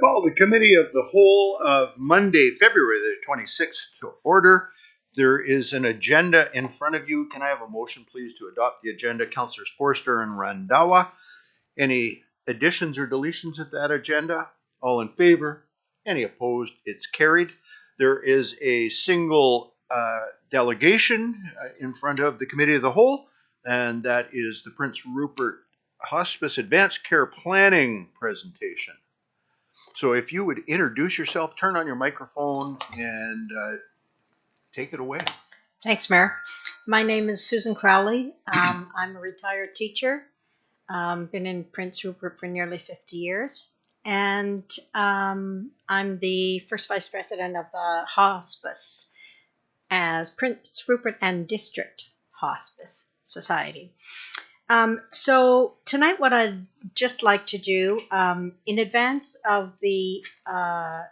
Call the Committee of the Whole of Monday, February the 26th to order. There is an agenda in front of you. Can I have a motion, please, to adopt the agenda? Councilors Forster and Randawa. Any additions or deletions of that agenda? All in favor? Any opposed? It's carried. There is a single delegation in front of the Committee of the Whole, and that is the Prince Rupert Hospice Advanced Care Planning presentation. So if you would introduce yourself, turn on your microphone, and take it away. Thanks, Mayor. My name is Susan Crowley. I'm a retired teacher. Been in Prince Rupert for nearly 50 years. And I'm the first vice president of the hospice as Prince Rupert and District Hospice Society. So tonight what I'd just like to do, in advance of the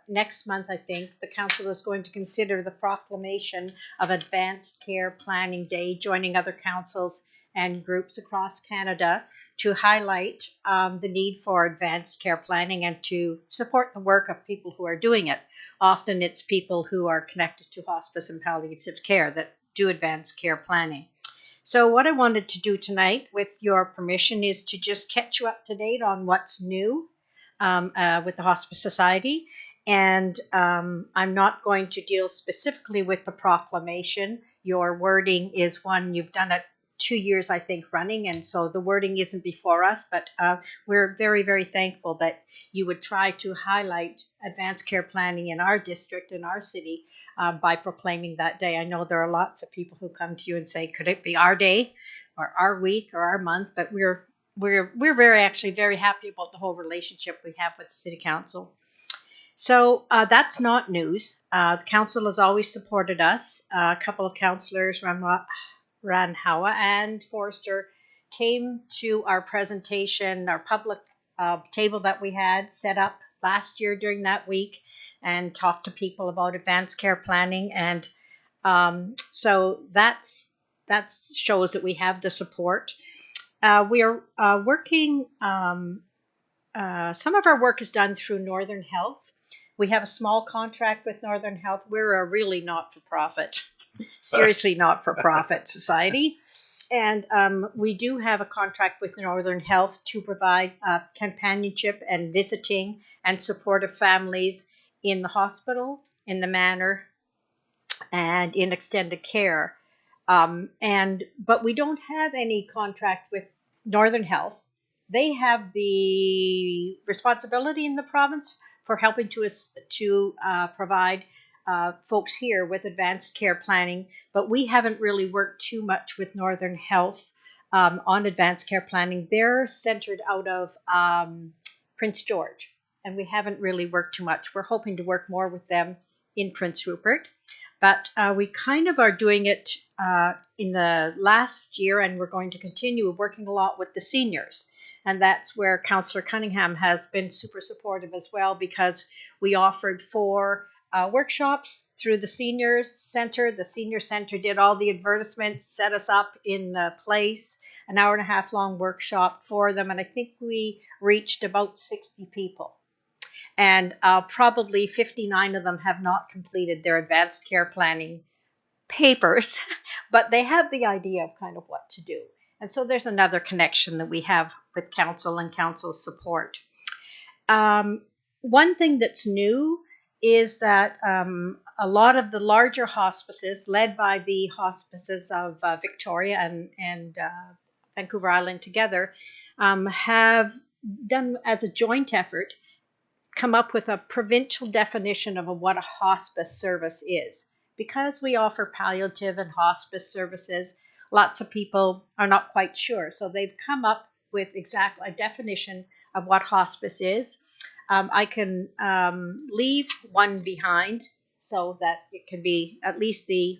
next month, I think, the council is going to consider the proclamation of Advanced Care Planning Day, joining other councils and groups across Canada to highlight the need for advanced care planning and to support the work of people who are doing it. Often it's people who are connected to hospice and palliative care that do advanced care planning. So what I wanted to do tonight, with your permission, is to just catch you up to date on what's new with the Hospice Society. And I'm not going to deal specifically with the proclamation. Your wording is one, you've done it 2 years, I think, running, and so the wording isn't before us, but we're very, very thankful that you would try to highlight advanced care planning in our district, in our city, by proclaiming that day. I know there are lots of people who come to you and say, could it be our day or our week or our month? But we're very happy about the whole relationship we have with the City Council. So that's not news. The council has always supported us. A couple of councillors, Ranhawa and Forster, came to our presentation, our public table that we had set up last year during that week, and talked to people about advanced care planning. And so that shows that we have the support. We are working, some of our work is done through Northern Health. We have a small contract with Northern Health. We're a really not-for-profit, seriously not-for-profit society. And we do have a contract with Northern Health to provide companionship and visiting and support of families in the hospital, in the manor, and in extended care. But we don't have any contract with Northern Health. They have the responsibility in the province for helping to provide folks here with advanced care planning, but we haven't really worked too much with Northern Health on advanced care planning. They're centered out of Prince George, and we haven't really worked too much. We're hoping to work more with them in Prince Rupert, but we kind of are doing it in the last year, and we're going to continue working a lot with the seniors. And that's where Councillor Cunningham has been super supportive as well, because we offered 4 workshops through the Seniors Center. The Senior Center did all the advertisements, set us up in the place, an hour-and-a-half long workshop for them. And I think we reached about 60 people. And probably 59 of them have not completed their advanced care planning papers, but they have the idea of kind of what to do. And so there's another connection that we have with council and council support. One thing that's new is that a lot of the larger hospices, led by the hospices of Victoria and Vancouver Island together, have done, as a joint effort, come up with a provincial definition of what a hospice service is. Because we offer palliative and hospice services, lots of people are not quite sure. So they've come up with exactly a definition of what hospice is. I can leave one behind so that it can be at least the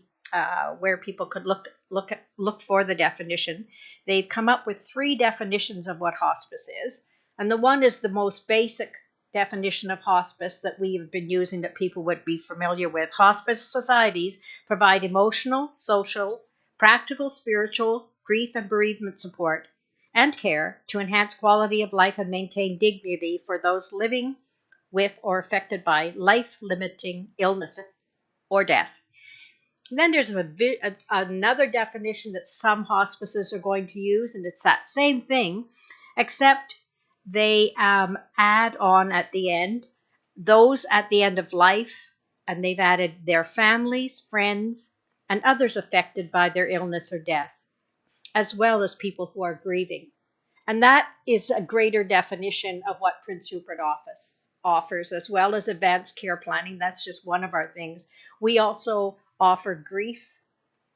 where people could look for the definition. They've come up with 3 definitions of what hospice is, and the one is the most basic definition of hospice that we have been using, that people would be familiar with. Hospice societies provide emotional, social, practical, spiritual, grief and bereavement support and care to enhance quality of life and maintain dignity for those living with or affected by life-limiting illness or death. And then there's another definition that some hospices are going to use, and it's that same thing, except they add on at the end those at the end of life, and they've added their families, friends, and others affected by their illness or death, as well as people who are grieving. And that is a greater definition of what Prince Rupert Office offers, as well as advanced care planning. That's just one of our things. We also offer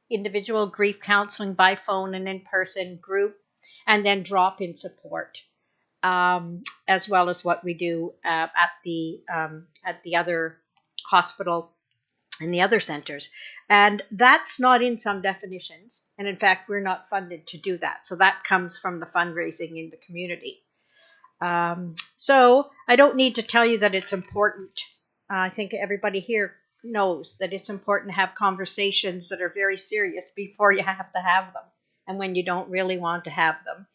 individual grief counseling by phone and in person, group, and then drop in support, as well as what we do at the other hospital and the other centers. And that's not in some definitions. And in fact, we're not funded to do that. So that comes from the fundraising in the community. So I don't need to tell you that it's important. I think everybody here knows that it's important to have conversations that are very serious before you have to have them and when you don't really want to have them.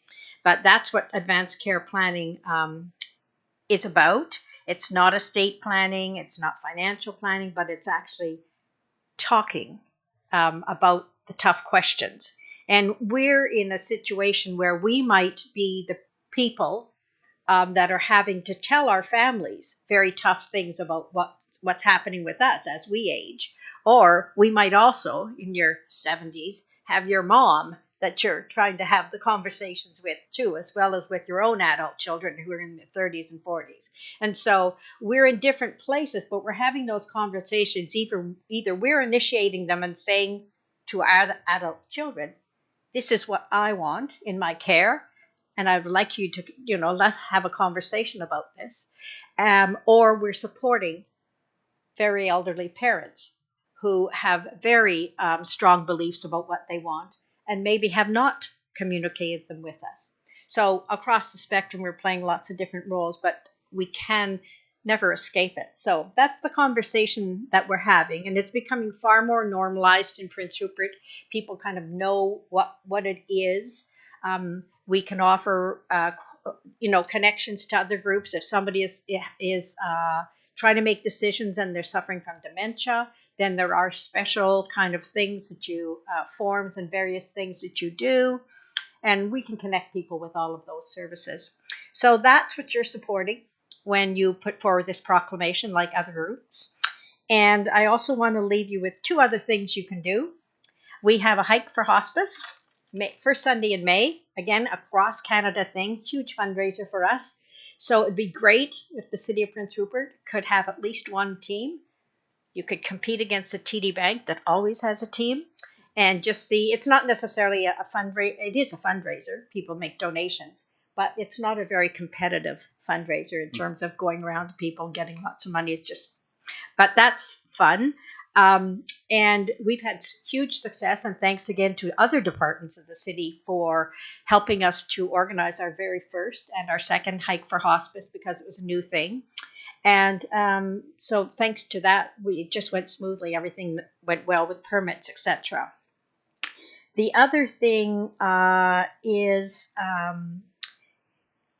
But that's what advanced care planning is about. It's not estate planning, it's not financial planning, but it's actually talking about the tough questions. And we're in a situation where we might be the people that are having to tell our families very tough things about what's happening with us as we age. Or we might also, in your 70s, have your mom that you're trying to have the conversations with too, as well as with your own adult children who are in their 30s and 40s. And so we're in different places, but we're having those conversations. Either we're initiating them and saying to our adult children, this is what I want in my care, and I would like you to, let's have a conversation about this. Or we're supporting very elderly parents who have very strong beliefs about what they want and maybe have not communicated them with us. So across the spectrum, we're playing lots of different roles, but we can never escape it. So that's the conversation that we're having, and it's becoming far more normalized in Prince Rupert. People kind of know what it is. We can offer, connections to other groups. If somebody is trying to make decisions and they're suffering from dementia, then there are special kind of things that forms and various things that you do. And we can connect people with all of those services. So that's what you're supporting when you put forward this proclamation, like other groups. And I also want to leave you with two other things you can do. We have a hike for hospice, first Sunday in May, again, across Canada thing, huge fundraiser for us. So it'd be great if the City of Prince Rupert could have at least one team. You could compete against the TD Bank that always has a team and just see. It's not necessarily a fundraiser. It is a fundraiser. People make donations, but it's not a very competitive fundraiser in terms of going around to people and getting lots of money. But that's fun. And we've had huge success, and thanks again to other departments of the city for helping us to organize our very first and our second hike for hospice, because it was a new thing. And so thanks to that, it just went smoothly. Everything went well with permits, etc. The other thing is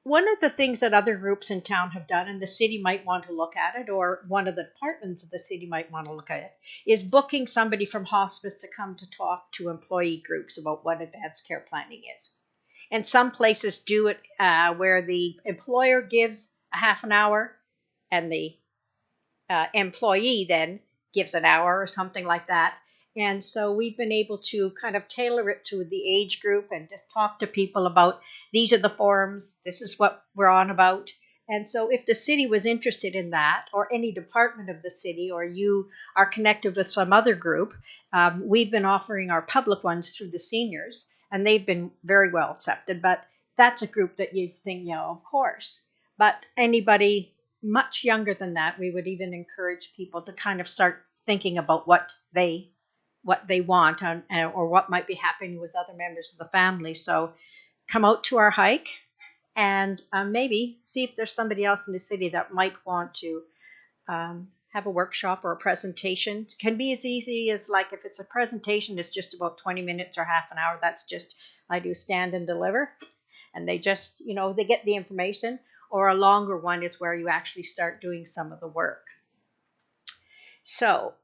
one of the things that other groups in town have done, and the city might want to look at it, or one of the departments of the city might want to look at it, is booking somebody from hospice to come to talk to employee groups about what advanced care planning is. And some places do it where the employer gives a half an hour and the employee then gives an hour or something like that. And so we've been able to kind of tailor it to the age group and just talk to people about, these are the forums, this is what we're on about. And so if the city was interested in that, or any department of the city, or you are connected with some other group, we've been offering our public ones through the seniors, and they've been very well accepted. But that's a group that you think, of course. But anybody much younger than that, we would even encourage people to kind of start thinking about what they want, or what might be happening with other members of the family. So come out to our hike and maybe see if there's somebody else in the city that might want to have a workshop or a presentation. It can be as easy as, like, if it's a presentation, it's just about 20 minutes or half an hour. That's just, I do stand and deliver, and they just, they get the information. or a longer one is where you actually start doing some of the work. So,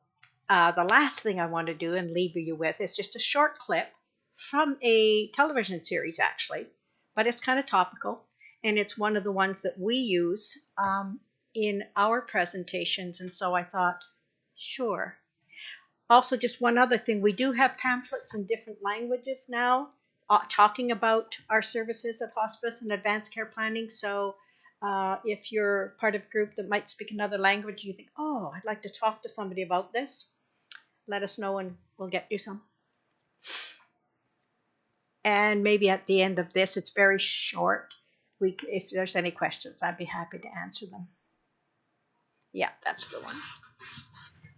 the last thing I want to do and leave you with is just a short clip from a television series, actually, but it's kind of topical, and it's one of the ones that we use in our presentations. And so I thought, sure. Also, just one other thing, we do have pamphlets in different languages now talking about our services at hospice and advanced care planning. So if you're part of a group that might speak another language, you think, oh, I'd like to talk to somebody about this, let us know and we'll get you some. And maybe at the end of this, it's very short. If there's any questions, I'd be happy to answer them. Yeah, that's the one.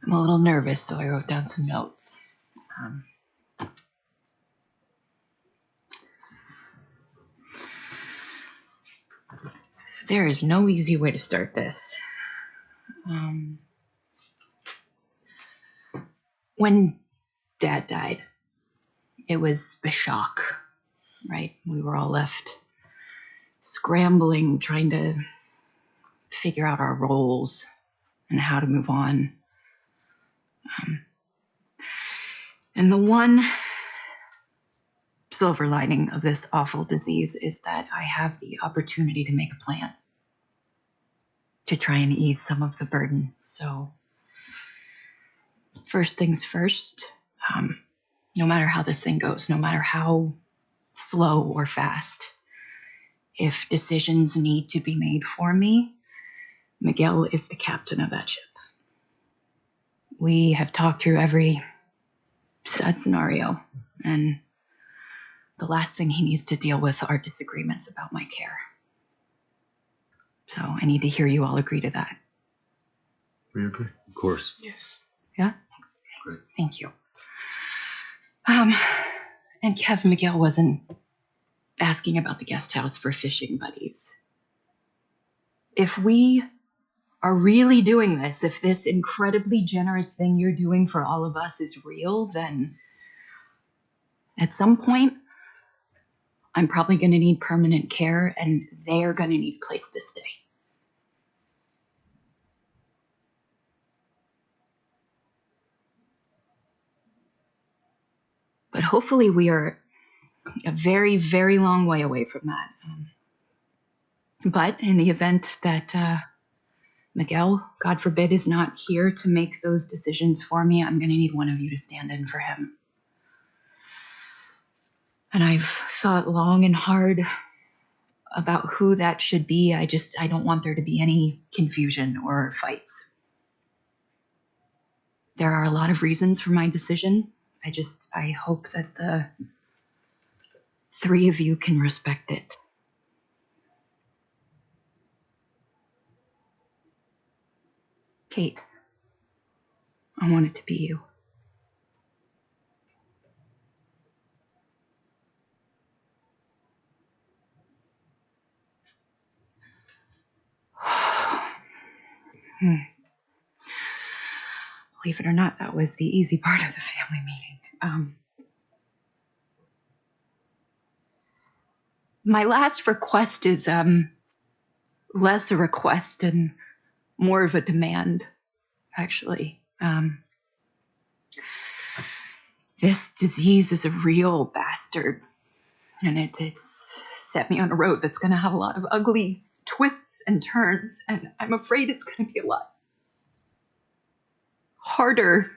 I'm a little nervous, so I wrote down some notes. There is no easy way to start this. When Dad died, it was a shock, right? We were all left scrambling, trying to figure out our roles and how to move on. And the one silver lining of this awful disease is that I have the opportunity to make a plan to try and ease some of the burden. So first things first, no matter how this thing goes, no matter how slow or fast, if decisions need to be made for me, Miguel is the captain of that ship. We have talked through every sad scenario, and the last thing he needs to deal with are disagreements about my care. So I need to hear you all agree to that. We agree. Of course. Yes. Yeah? Great. Thank you. And Kev, Miguel wasn't asking about the guest house for fishing buddies. If we are really doing this, if this incredibly generous thing you're doing for all of us is real, then at some point, I'm probably going to need permanent care, and they're going to need a place to stay. But hopefully we are a very, very long way away from that. But in the event that Miguel, God forbid, is not here to make those decisions for me, I'm going to need one of you to stand in for him. And I've thought long and hard about who that should be. I don't want there to be any confusion or fights. There are a lot of reasons for my decision. I hope that the three of you can respect it. Kate, I want it to be you. Believe it or not, that was the easy part of the family meeting. My last request is less a request and more of a demand, actually. This disease is a real bastard, and it's set me on a road that's going to have a lot of ugly twists and turns, and I'm afraid it's going to be a lot harder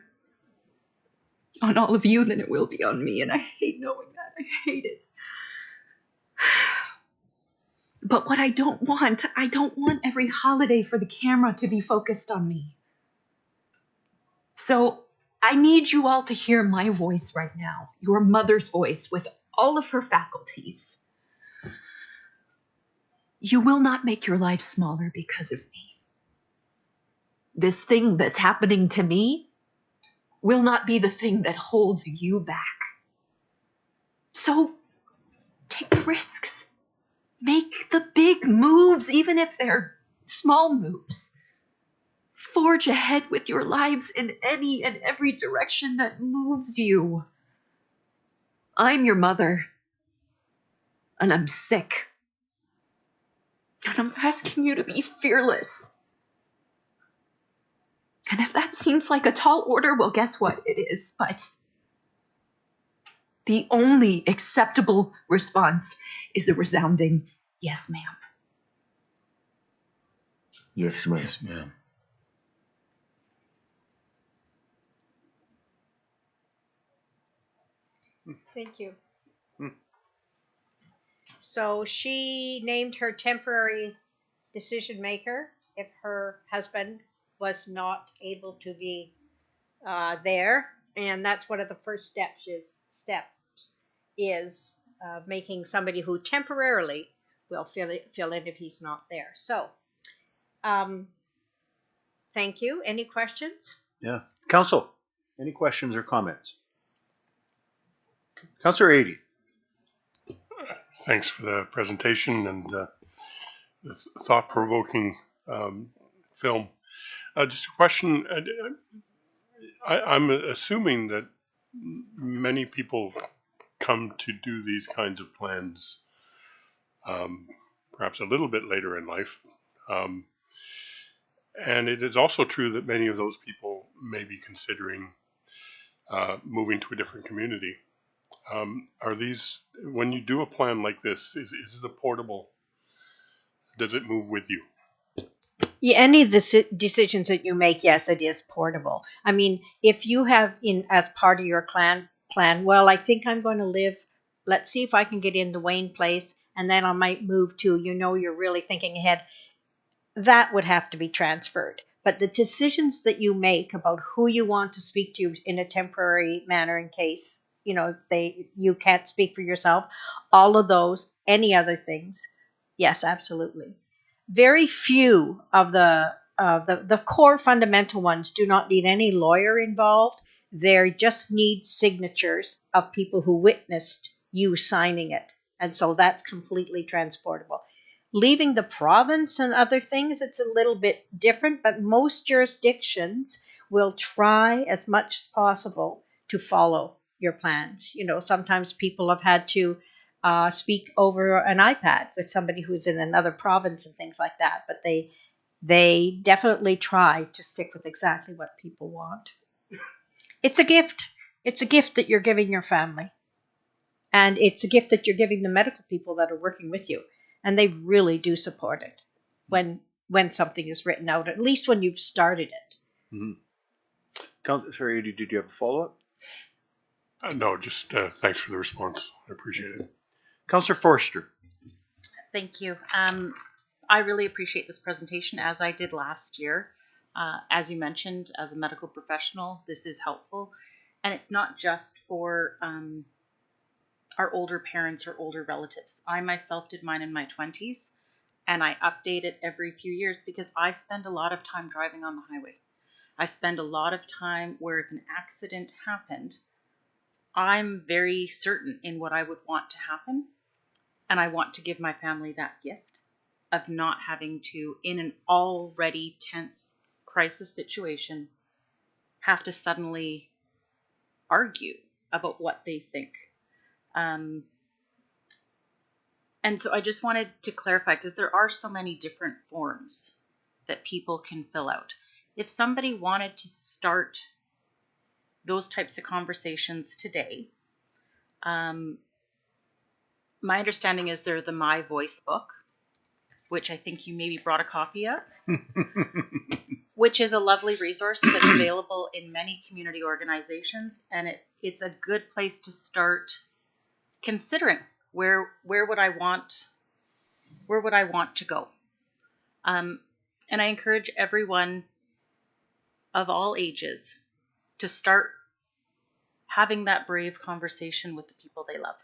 on all of you than it will be on me, and I hate knowing that. I hate it. But what I don't want every holiday for the camera to be focused on me. So I need you all to hear my voice right now, your mother's voice with all of her faculties. You will not make your life smaller because of me. This thing that's happening to me will not be the thing that holds you back. So take the risks. Make the big moves, even if they're small moves. Forge ahead with your lives in any and every direction that moves you. I'm your mother, and I'm sick. And I'm asking you to be fearless. And if that seems like a tall order, well, guess what? It is. But the only acceptable response is a resounding yes, ma'am. Yes, ma'am. Yes, ma'am. Thank you. Hmm. So she named her temporary decision maker if her husband was not able to be there, and that's one of the first steps is making somebody who temporarily will fill in if he's not there. So, um, thank you. Any questions? Yeah. Council, any questions or comments? Councillor Ady. Thanks for the presentation and the thought-provoking film. Just a question. I'm assuming that many people come to do these kinds of plans perhaps a little bit later in life. And it is also true that many of those people may be considering moving to a different community. Are these, when you do a plan like this, is it a portable? Does it move with you? Yeah, any of the decisions that you make, yes, it is portable. I mean, if you have in as part of your plan, well, I think I'm going to live. Let's see if I can get into Wayne Place, and then I might move to. You're really thinking ahead. That would have to be transferred. But the decisions that you make about who you want to speak to in a temporary manner, in case you can't speak for yourself, all of those, any other things, yes, absolutely. Very few of the core fundamental ones do not need any lawyer involved. They just need signatures of people who witnessed you signing it, and so that's completely transportable. Leaving the province and other things, it's a little bit different, but most jurisdictions will try as much as possible to follow your plans. Sometimes people have had to speak over an iPad with somebody who's in another province and things like that, but they definitely try to stick with exactly what people want. It's a gift. It's a gift that you're giving your family. And it's a gift that you're giving the medical people that are working with you, and they really do support it when something is written out, at least when you've started it. Mm-hmm. Councillor Ady, did you have a follow-up? No, just thanks for the response. I appreciate it. Councillor Forster. Thank you. I really appreciate this presentation, as I did last year. As you mentioned, as a medical professional, this is helpful. And it's not just for our older parents or older relatives. I myself did mine in my 20s, and I update it every few years because I spend a lot of time driving on the highway. I spend a lot of time where if an accident happened, I'm very certain in what I would want to happen. And I want to give my family that gift of not having to, in an already tense crisis situation, have to suddenly argue about what they think. And so I just wanted to clarify, because there are so many different forms that people can fill out. If somebody wanted to start those types of conversations today, my understanding is they're the My Voice book, which I think you maybe brought a copy of, which is a lovely resource that's available in many community organizations. And it's a good place to start considering where would I want to go. And I encourage everyone of all ages to start having that brave conversation with the people they love.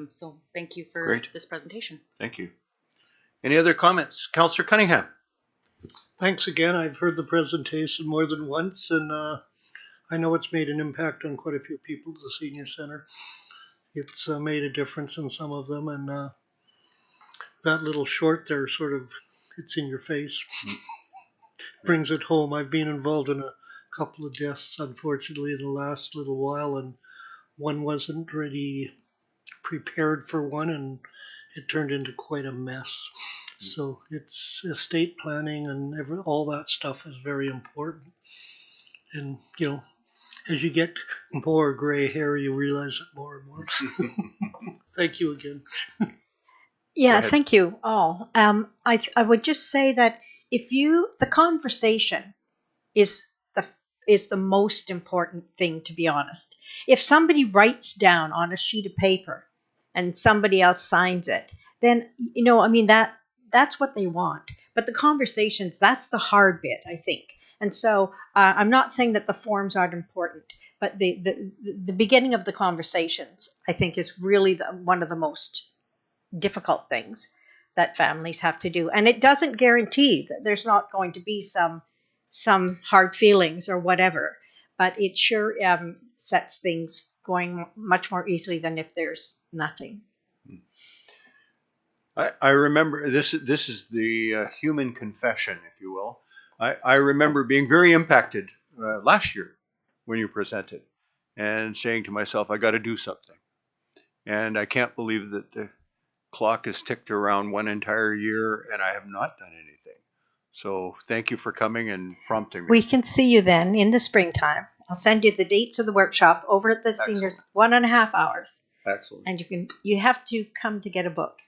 So thank you for this presentation. Thank you. Any other comments? Councillor Cunningham. Thanks again. I've heard the presentation more than once, and I know it's made an impact on quite a few people at the senior center. It's made a difference in some of them, and that little short there it's in your face. Brings it home. I've been involved in a couple of deaths, unfortunately, in the last little while, and one wasn't really prepared for one, and it turned into quite a mess. So it's estate planning and all that stuff is very important. And, as you get more gray hair, you realize it more and more. Thank you again. Yeah, ahead. thank you all. I would just say that the conversation is the most important thing, to be honest. If somebody writes down on a sheet of paper and somebody else signs it, then that's what they want. But the conversations, that's the hard bit, I think. And so I'm not saying that the forms aren't important, but the beginning of the conversations, I think, is really one of the most difficult things that families have to do. And it doesn't guarantee that there's not going to be some hard feelings or whatever, but it sure sets things going much more easily than if there's nothing. I remember this is the human confession, if you will. I remember being very impacted last year when you presented and saying to myself, I got to do something. And I can't believe that the clock has ticked around one entire year and I have not done anything. So thank you for coming and prompting me. We can see you then in the springtime. I'll send you the dates of the workshop over at the seniors, 1.5 hours. Excellent. And you have to come to get a book.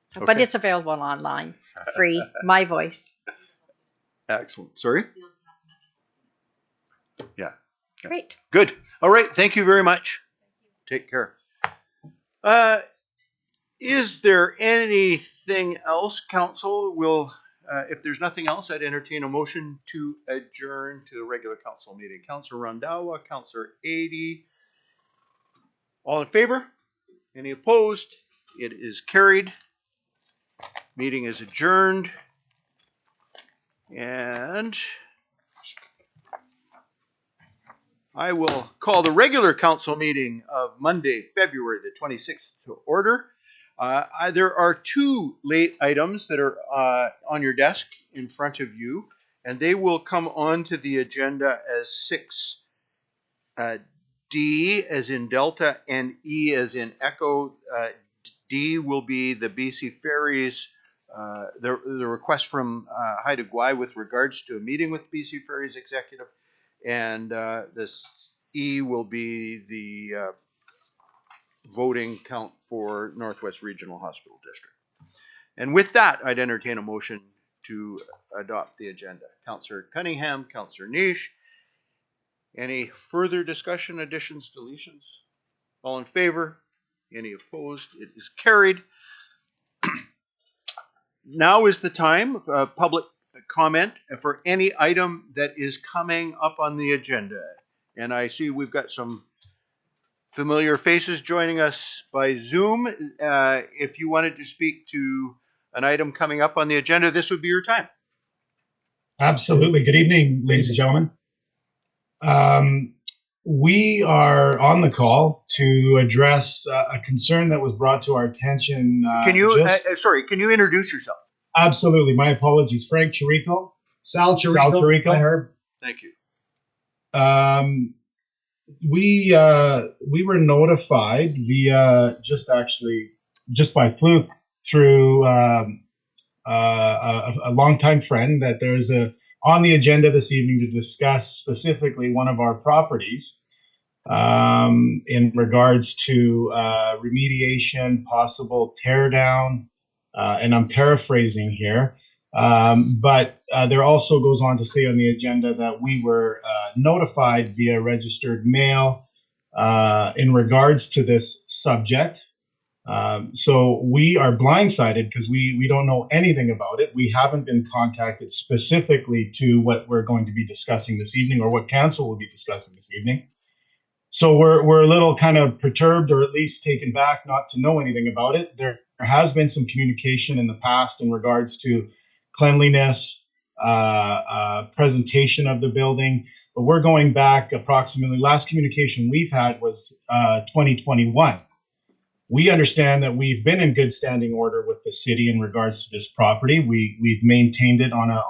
So, Okay. But it's available online, free, my voice. Excellent. Sorry? Yeah. Great. Good. All right. Thank you very much. Take care. Is there anything else, Council? If there's nothing else, I'd entertain a motion to adjourn to the regular council meeting. Councilor Rondawa, Councilor Adey. All in favor? Any opposed? It is carried. Meeting is adjourned. And I will call the regular council meeting of Monday, February the 26th to order. There are two late items that are on your desk in front of you, and they will come onto the agenda as 6D as in Delta and E as in Echo. D will be the BC Ferries, the request from Haida Gwaii with regards to a meeting with BC Ferries executive, and this E will be the voting count for Northwest Regional Hospital District. And with that, I'd entertain a motion to adopt the agenda. Councillor Cunningham, Councillor Niche. Any further discussion, additions, deletions? All in favor? Any opposed? It is carried. Now is the time of public comment for any item that is coming up on the agenda. And I see we've got some familiar faces joining us by Zoom. If you wanted to speak to an item coming up on the agenda, this would be your time. Absolutely. Good evening, ladies and gentlemen. We are on the call to address a concern that was brought to our attention. Can you introduce yourself? Absolutely. My apologies. Frank Chirico. Sal Chirico. I heard. Thank you. We were notified via just by fluke through a longtime friend that there's on the agenda this evening to discuss specifically one of our properties in regards to remediation, possible tear down, and I'm paraphrasing here. But there also goes on to say on the agenda that we were notified via registered mail in regards to this subject. So we are blindsided because we don't know anything about it. We haven't been contacted specifically to what we're going to be discussing this evening or what council will be discussing this evening. So we're a little kind of perturbed or at least taken back not to know anything about it. There has been some communication in the past in regards to cleanliness, presentation of the building, but we're going back approximately, last communication we've had was 2021. We understand that we've been in good standing order with the city in regards to this property. We've maintained it on a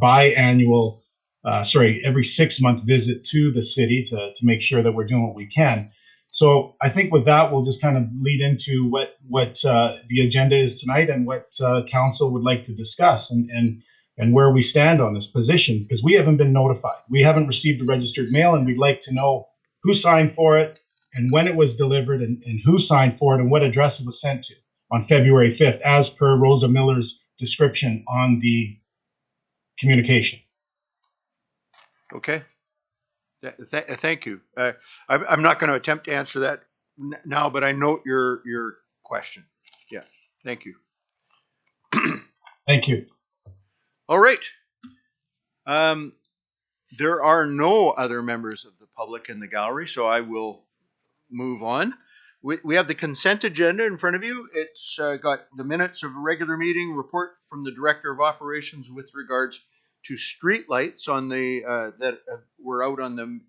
biannual, every 6-month visit to the city to make sure that we're doing what we can. So I think with that, we'll just kind of lead into what the agenda is tonight and what council would like to discuss and where we stand on this position, because we haven't been notified. We haven't received a registered mail, and we'd like to know who signed for it and when it was delivered and who signed for it and what address it was sent to on February 5th, as per Rosa Miller's description on the communication. Okay. Thank you. I'm not going to attempt to answer that now, but I note your question. Yeah. Thank you. Thank you. All right. There are no other members of the public in the gallery, so I will move on. We have the consent agenda in front of you. It's got the minutes of a regular meeting, report from the Director of Operations with regards to street lights on the that were out on the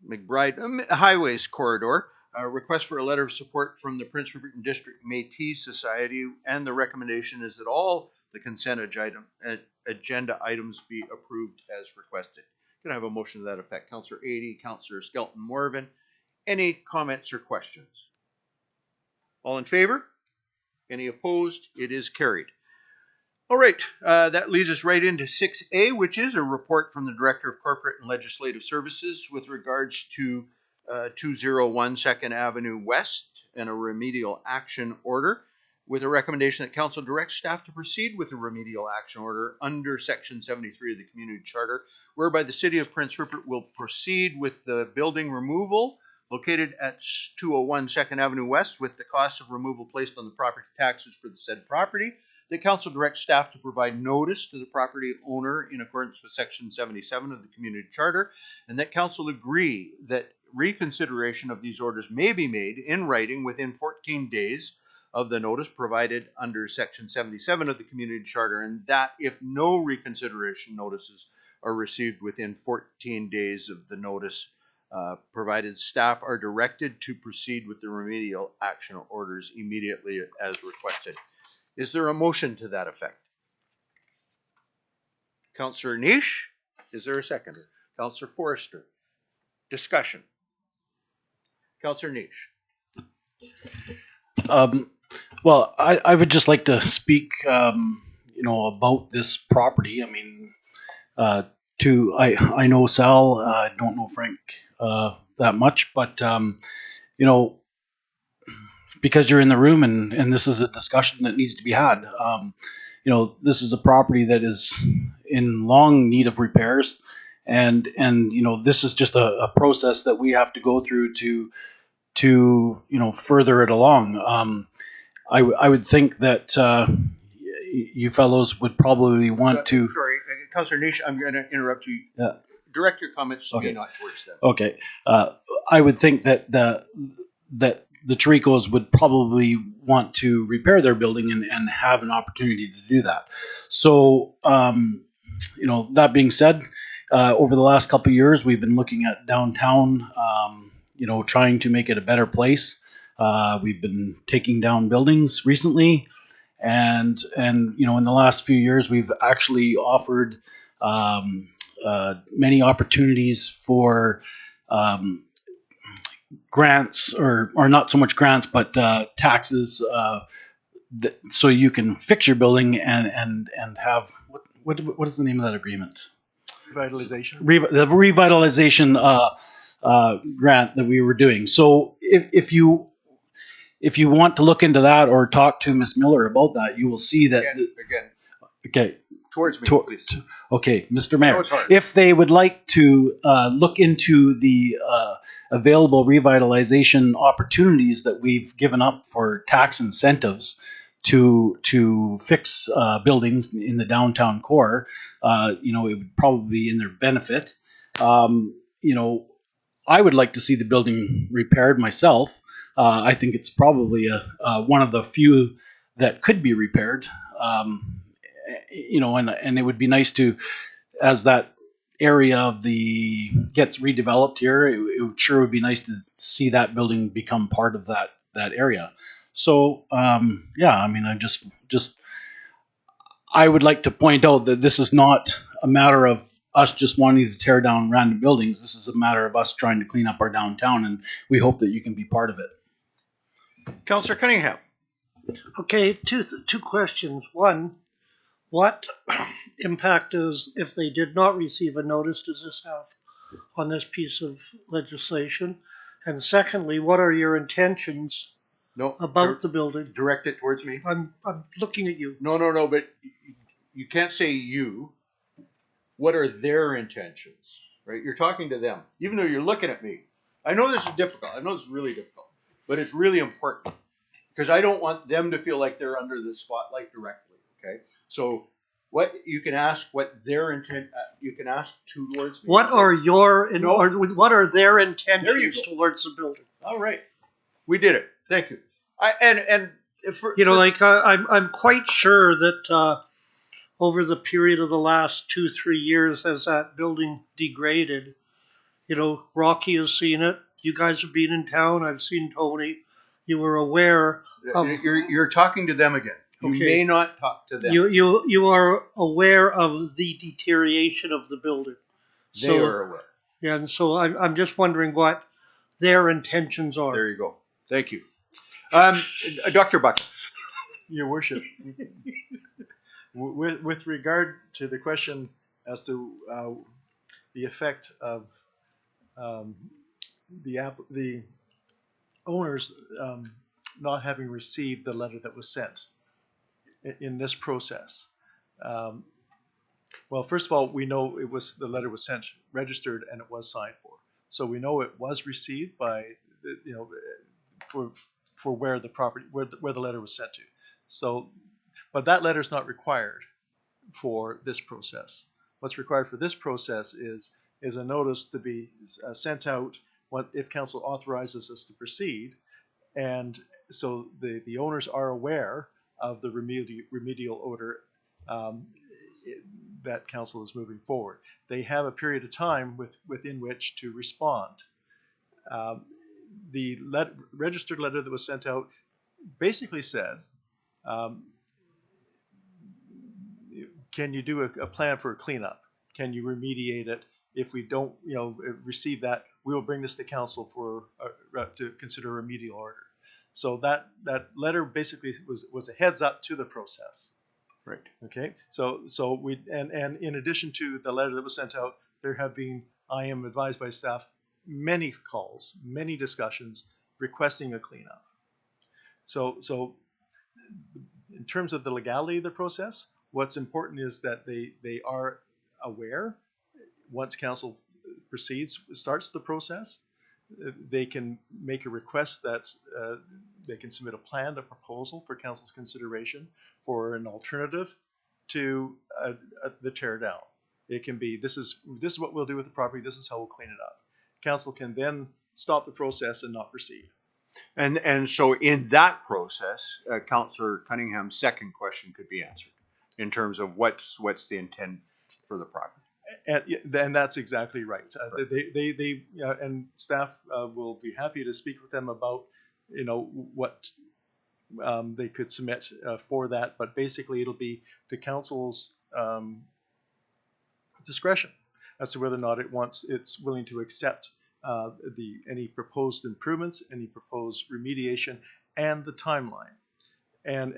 McBride Highways corridor. Request for a letter of support from the Prince Rupert District Métis Society, and the recommendation is that all the consent agenda items be approved as requested. Can I have a motion to that effect? Councillor Adey, Councillor Skelton Morven. Any comments or questions? All in favor? Any opposed? It is carried. All right, that leads us right into 6A, which is a report from the Director of Corporate and Legislative Services with regards to 201 2nd Avenue West and a remedial action order, with a recommendation that Council directs staff to proceed with a remedial action order under Section 73 of the Community Charter, whereby the City of Prince Rupert will proceed with the building removal located at 201 2nd Avenue West, with the cost of removal placed on the property taxes for the said property. The Council directs staff to provide notice to the property owner in accordance with Section 77 of the Community Charter, and that Council agree that reconsideration of these orders may be made in writing within 14 days of the notice provided under Section 77 of the Community Charter, and that if no reconsideration notices are received within 14 days of the notice provided, staff are directed to proceed with the remedial action orders immediately as requested. Is there a motion to that effect? Councillor Niche, is there a seconder? Councillor Forrester. Discussion. Councillor Niche. Well, I would just like to speak, about this property. I mean, I know Sal, I don't know Frank that much, but because you're in the room and this is a discussion that needs to be had. This is a property that is in long need of repairs, and this is just a process that we have to go through to further it along. I would think that you fellows would probably want to. Sorry, Councillor Niche, I'm going to interrupt you. Yeah. Direct your comments to me, Okay. not towards them. Okay, I would think that the Chiricos would probably want to repair their building and have an opportunity to do that. So, that being said, over the last couple of years, we've been looking at downtown, trying to make it a better place. We've been taking down buildings recently, and in the last few years, we've actually offered many opportunities for grants, or not so much grants, but taxes, so you can fix your building and have what is the name of that agreement? Revitalization. The revitalization grant that we were doing. So if you want to look into that or talk to Ms. Miller about that, you will see that. Again, Okay. towards me, please. Okay, Mr. I know Mayor, it's hard. if they would like to look into the available revitalization opportunities that we've given up for tax incentives to fix buildings in the downtown core, it would probably be in their benefit. I would like to see the building repaired myself. I think it's probably one of the few that could be repaired. And it would be nice to, as that area of gets redeveloped here, it sure would be nice to see that building become part of that area. So I would like to point out that this is not a matter of us just wanting to tear down random buildings. This is a matter of us trying to clean up our downtown, and we hope that you can be part of it. Councillor Cunningham. Okay, two questions. One, what impact does, if they did not receive a notice, does this have on this piece of legislation? And secondly, what are your intentions No. about the building? Direct it towards me. I'm looking at you. No, but you can't say you. What are their intentions, right? You're talking to them, even though you're looking at me. I know this is difficult. I know this is really difficult, but it's really important because I don't want them to feel like they're under the spotlight directly, okay? So what you can ask what their intent, you can ask towards me. What are your, No. or what are their There you intentions go. towards the building? All right. We did it. Thank you. I'm quite sure that over the period of the last 2-3 years, as that building degraded, Rocky has seen it. You guys have been in town. I've seen Tony. You were aware of. You're talking to them again. You Okay. may not talk to them. You are aware of the deterioration of the building. They are aware. Yeah, and so I'm just wondering what their intentions are. There you go. Thank you. Dr. Buck. Your Worship, with regard to the question as to the effect of the owners not having received the letter that was sent in this process. Well, first of all, we know the letter was sent, registered, and it was signed for. So we know it was received by, for where the property, where the letter was sent to. So, but that letter is not required for this process. What's required for this process is a notice to be sent out if council authorizes us to proceed, and so the owners are aware of the remedial order that council is moving forward. They have a period of time within which to respond. The registered letter that was sent out basically said, can you do a plan for a cleanup? Can you remediate it? If we don't, receive that, we will bring this to council to consider a remedial order. So that letter basically was a heads up to the process. Right. Okay. So we and in addition to the letter that was sent out, there have been, I am advised by staff, many calls, many discussions requesting a cleanup. So in terms of the legality of the process, what's important is that they are aware once council starts the process, they can make a request that they can submit a plan, a proposal for council's consideration for an alternative to the tear down. It can be, this is what we'll do with the property, this is how we'll clean it up. Council can then stop the process and not proceed. And so in that process, Councillor Cunningham's second question could be answered in terms of what's the intent for the property. And that's exactly right. They and staff will be happy to speak with them about what they could submit for that. But basically, it'll be to council's discretion as to whether or not it's willing to accept any proposed improvements, any proposed remediation, and the timeline. And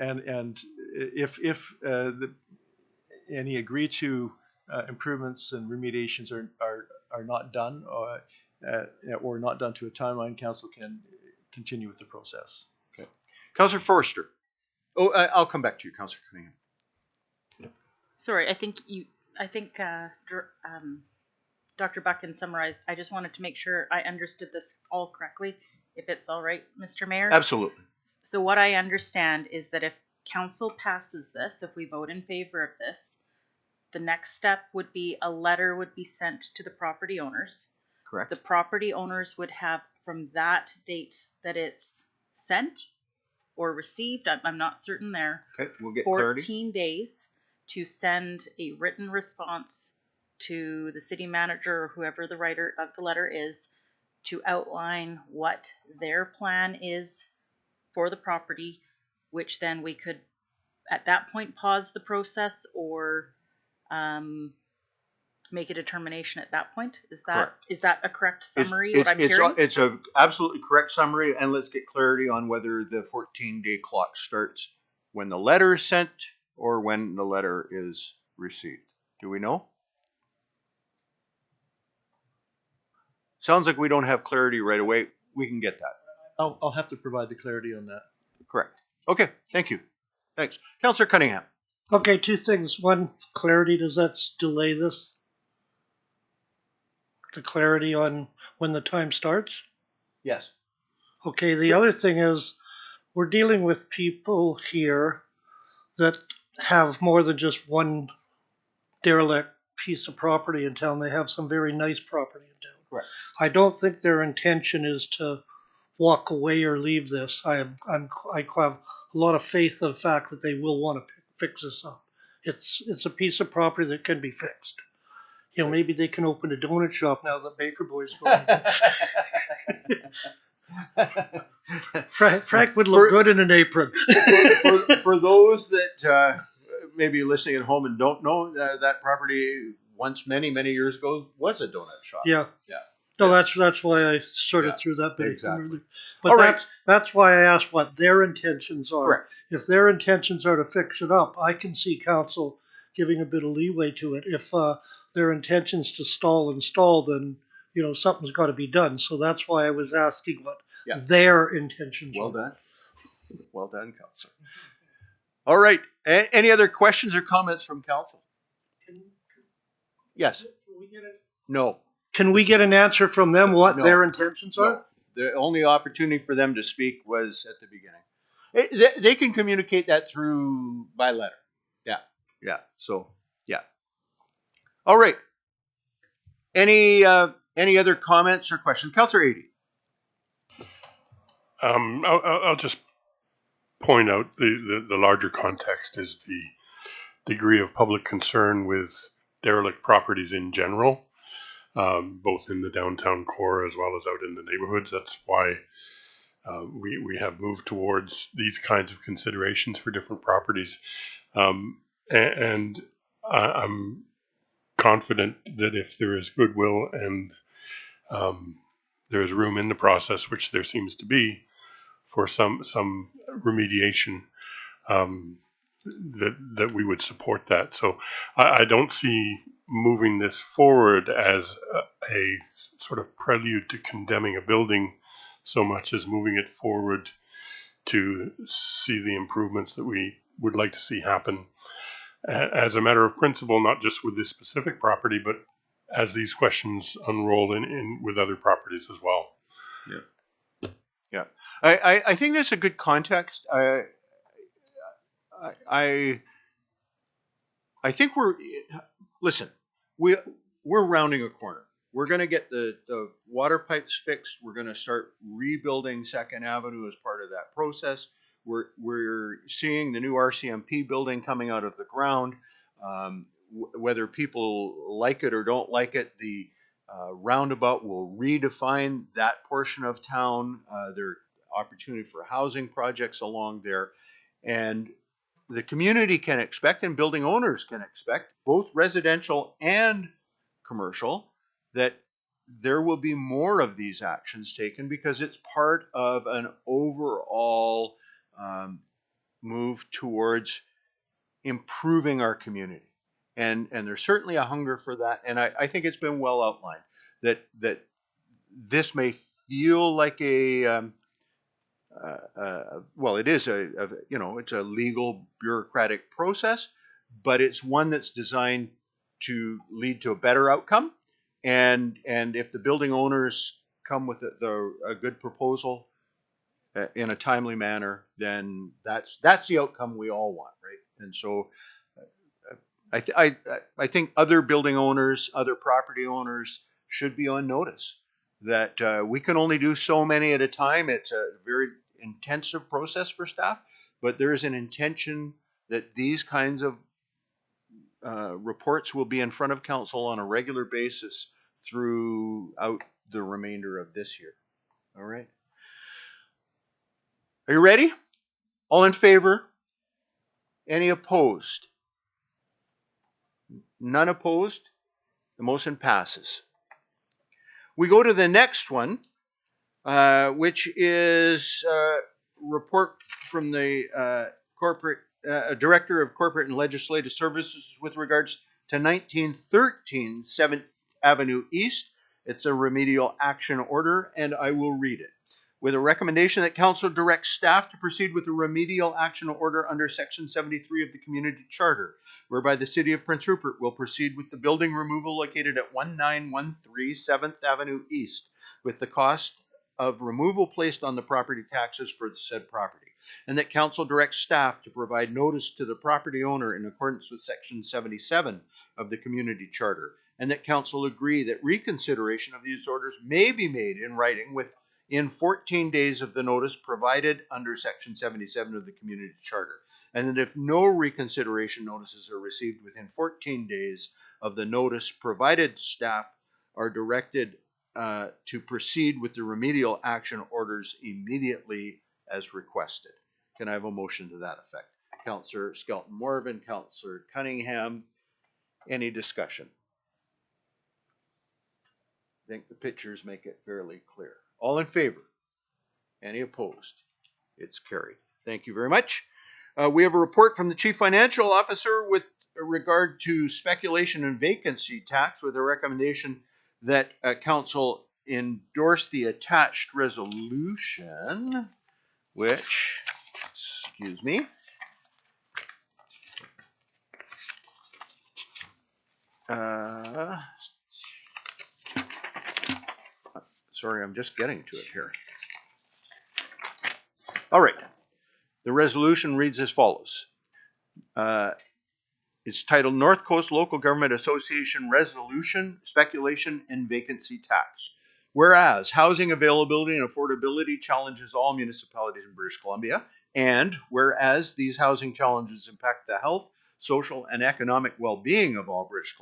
if any agreed to improvements and remediations are not done or not done to a timeline, council can continue with the process. Okay. Councillor Forster. Oh, I'll come back to you, Councillor Cunningham. Sorry, I think Dr. Buchan summarized. I just wanted to make sure I understood this all correctly, if it's all right, Mr. Mayor. Absolutely. So what I understand is that if council passes this, if we vote in favor of this, the next step would be a letter would be sent to the property owners. Correct. The property owners would have, from that date that it's sent or received, I'm not certain there, Okay, we'll get 14 clarity. days to send a written response to the city manager or whoever the writer of the letter is to outline what their plan is for the property, which then we could at that point pause the process or make a determination at that point. Is that Correct. is that a correct It's- summary? it's, what I'm it's, hearing? it's a absolutely correct summary, and let's get clarity on whether the 14-day clock starts when the letter is sent or when the letter is received. Do we know? Sounds like we don't have clarity right away. We can get that. I'll have to provide the clarity on that. Correct. Okay, thank you. Thanks. Councillor Cunningham. Okay, two things. One, clarity, does that delay this? The clarity on when the time starts? Yes. Okay, the other thing is, we're dealing with people here that have more than just one derelict piece of property in town. They have some very nice property in town. Correct. I don't think their intention is to walk away or leave this. I have a lot of faith in the fact that they will want to fix this up. It's a piece of property that can be fixed. You know, maybe they can open a donut shop now that Baker Boy's going. Frank would look good in an apron. For those that may be listening at home and don't know, that property once many years ago was a donut shop. Yeah. Yeah. No, that's why I sort of Yeah, threw that bit in exactly. earlier. But All right. that's why I asked what their intentions are. Correct. If their intentions are to fix it up, I can see council giving a bit of leeway to it. If their intentions to stall, then you know something's got to be done. So that's why I was asking what their intentions Well are. done. Well done, Councillor. All right. Any other questions or comments from council? Yes. No. Can we get an answer from them what No. their intentions are? No. The only opportunity for them to speak was at the beginning. They can communicate that through by letter. Yeah. Yeah. So, yeah. All right. Any other comments or questions? Councillor Adey. I'll just point out the larger context is the degree of public concern with derelict properties in general, both in the downtown core as well as out in the neighborhoods. That's why we have moved towards these kinds of considerations for different properties. And I'm confident that if there is goodwill and there is room in the process, which there seems to be, for some remediation, that we would support that. So I don't see moving this forward as a sort of prelude to condemning a building so much as moving it forward to see the improvements that we would like to see happen as a matter of principle, not just with this specific property, but as these questions unroll in with other properties as well. Yeah. Yeah. I think that's a good context. I think we're rounding a corner. We're going to get the water pipes fixed. We're going to start rebuilding Second Avenue as part of that process. We're seeing the new RCMP building coming out of the ground. Whether people like it or don't like it, the roundabout will redefine that portion of town. There are opportunity for housing projects along there. And the community can expect, and building owners can expect, both residential and commercial, that there will be more of these actions taken because it's part of an overall move towards improving our community. And there's certainly a hunger for that. And I think it's been well outlined that this may feel like it is it's a legal bureaucratic process, but it's one that's designed to lead to a better outcome. And if the building owners come with a good proposal in a timely manner, then that's the outcome we all want, right? And so I think other building owners, other property owners should be on notice that we can only do so many at a time. It's a very intensive process for staff, but there is an intention that these kinds of reports will be in front of council on a regular basis throughout the remainder of this year. All right. Are you ready? All in favor? Any opposed? None opposed? The motion passes. We go to the next one, which is report from the corporate Director of Corporate and Legislative Services with regards to 1913 7th Avenue East. It's a remedial action order, and I will read it. With a recommendation that council directs staff to proceed with a remedial action order under section 73 of the community charter, whereby the city of Prince Rupert will proceed with the building removal located at 1913 7th Avenue East, with the cost of removal placed on the property taxes for the said property, and that council directs staff to provide notice to the property owner in accordance with section 77 of the community charter, and that council agree that reconsideration of these orders may be made in writing within 14 days of the notice provided under section 77 of the community charter, and that if no reconsideration notices are received within 14 days of the notice provided, staff are directed to proceed with the remedial action orders immediately as requested. Can I have a motion to that effect? Councillor Skelton Morven, Councillor Cunningham, any discussion? I think the pictures make it fairly clear. All in favor? Any opposed? It's carried. Thank you very much. We have a report from the Chief Financial Officer with regard to speculation and vacancy tax, with a recommendation that council endorse the attached resolution, which, excuse me, sorry, I'm just getting to it here. All right. The resolution reads as follows. It's titled North Coast Local Government Association Resolution, Speculation and Vacancy Tax. Whereas housing availability and affordability challenges all municipalities in British Columbia, and whereas these housing challenges impact the health, social, and economic well-being of all British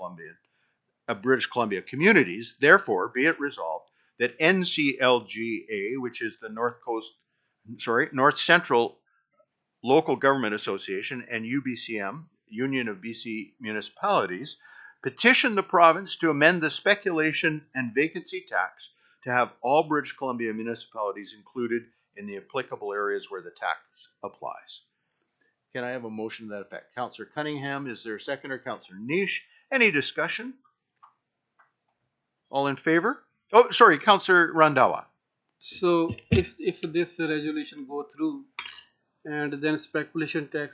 Columbia communities, therefore be it resolved that NCLGA, which is the North Central Local Government Association, and UBCM, Union of BC Municipalities, petition the province to amend the speculation and vacancy tax to have all British Columbia municipalities included in the applicable areas where the tax applies. Can I have a motion to that effect? Councillor Cunningham, is there a seconder? Councillor Niche, any discussion? All in favor? Oh, sorry, Councillor Randhawa. So if this resolution go through, and then speculation and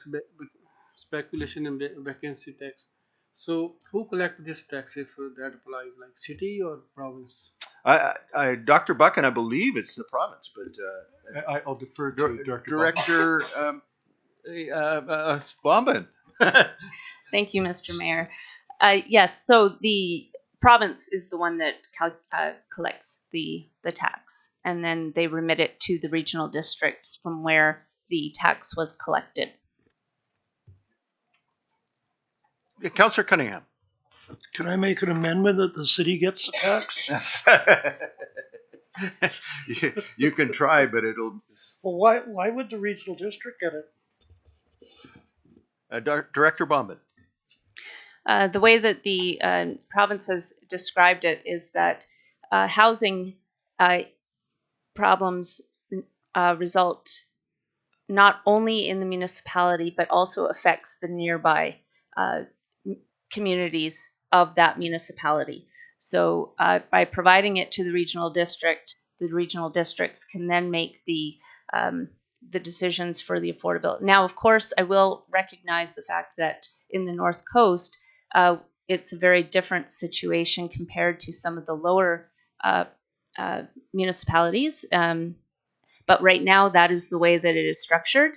vacancy tax, so who collect this tax if that applies, like city or province? Dr. Buchan, I believe it's the province, but I'll defer to Director Bombin. Thank you, Mr. Mayor. Yes, so the province is the one that collects the tax, and then they remit it to the regional districts from where the tax was collected. Councillor Cunningham. Can I make an amendment that the city gets the tax? You can try, but it'll. Well, why would the regional district get it? Director Bombin. The way that the province has described it is that housing problems result not only in the municipality, but also affects the nearby communities of that municipality. So by providing it to the regional districts can then make the decisions for the affordability. Now, of course, I will recognize the fact that in the North Coast, it's a very different situation compared to some of the lower municipalities. But right now, that is the way that it is structured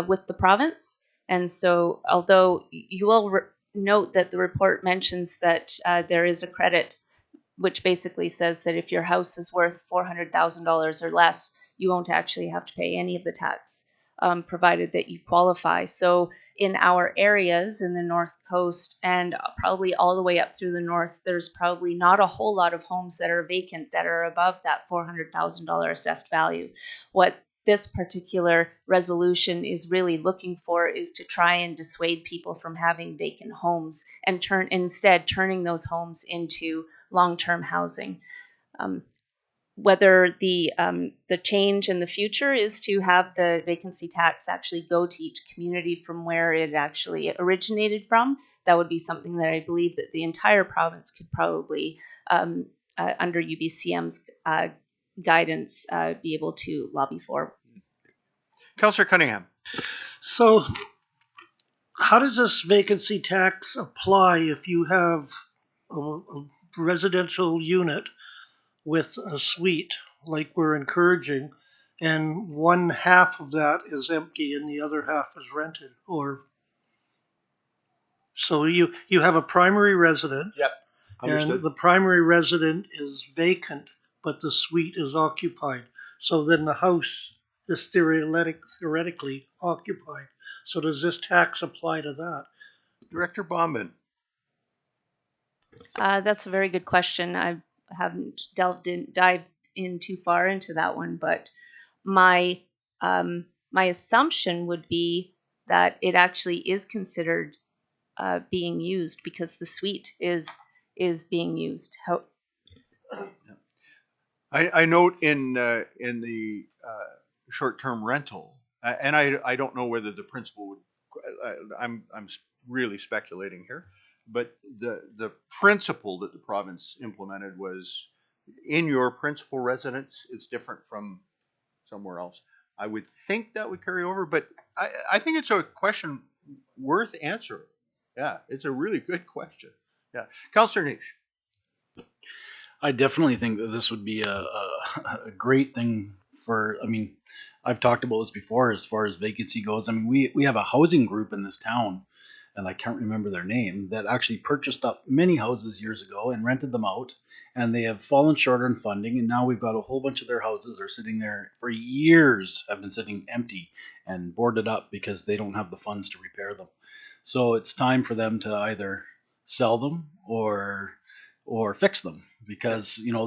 with the province. And so, although you will note that the report mentions that there is a credit, which basically says that if your house is worth $400,000 or less, you won't actually have to pay any of the tax, provided that you qualify. So in our areas in the North Coast and probably all the way up through the north, there's probably not a whole lot of homes that are vacant that are above that $400,000 assessed value. What this particular resolution is really looking for is to try and dissuade people from having vacant homes and turning those homes into long-term housing. Whether the change in the future is to have the vacancy tax actually go to each community from where it actually originated from, that would be something that I believe that the entire province could probably, under UBCM's guidance, be able to lobby for. Councillor Cunningham. So how does this vacancy tax apply if you have a residential unit with a suite, like we're encouraging, and one half of that is empty and the other half is rented? Or so you have a primary resident. Yep. Understood. And the primary resident is vacant, but the suite is occupied. So then the house is theoretically occupied. So does this tax apply to that? Director Bauman. That's a very good question. I haven't dived in too far into that one, but my assumption would be that it actually is considered being used because the suite is being used. I note in the short-term rental, and I don't know whether the principal would. I'm really speculating here, but the principle that the province implemented was in your principal residence. It's different from somewhere else. I would think that would carry over, but I think it's a question worth answering. Yeah, it's a really good question. Yeah, Councillor Niche. I definitely think that this would be a great thing for, I mean, I've talked about this before as far as vacancy goes. I mean, we have a housing group in this town, and I can't remember their name, that actually purchased up many houses years ago and rented them out, and they have fallen short on funding, and now we've got a whole bunch of their houses are sitting there for years, have been sitting empty and boarded up because they don't have the funds to repair them. So it's time for them to either sell them or fix them, because you know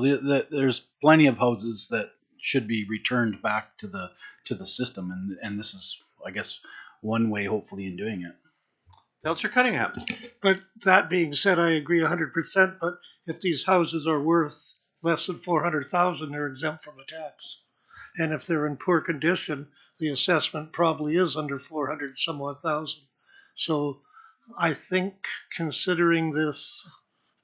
there's plenty of houses that should be returned back to the system, and this is, I guess, one way hopefully in doing it. Councillor Cunningham. But that being said, I agree 100%. But if these houses are worth less than 400,000, they're exempt from the tax. And if they're in poor condition, the assessment probably is under 400 some odd thousand. So I think considering this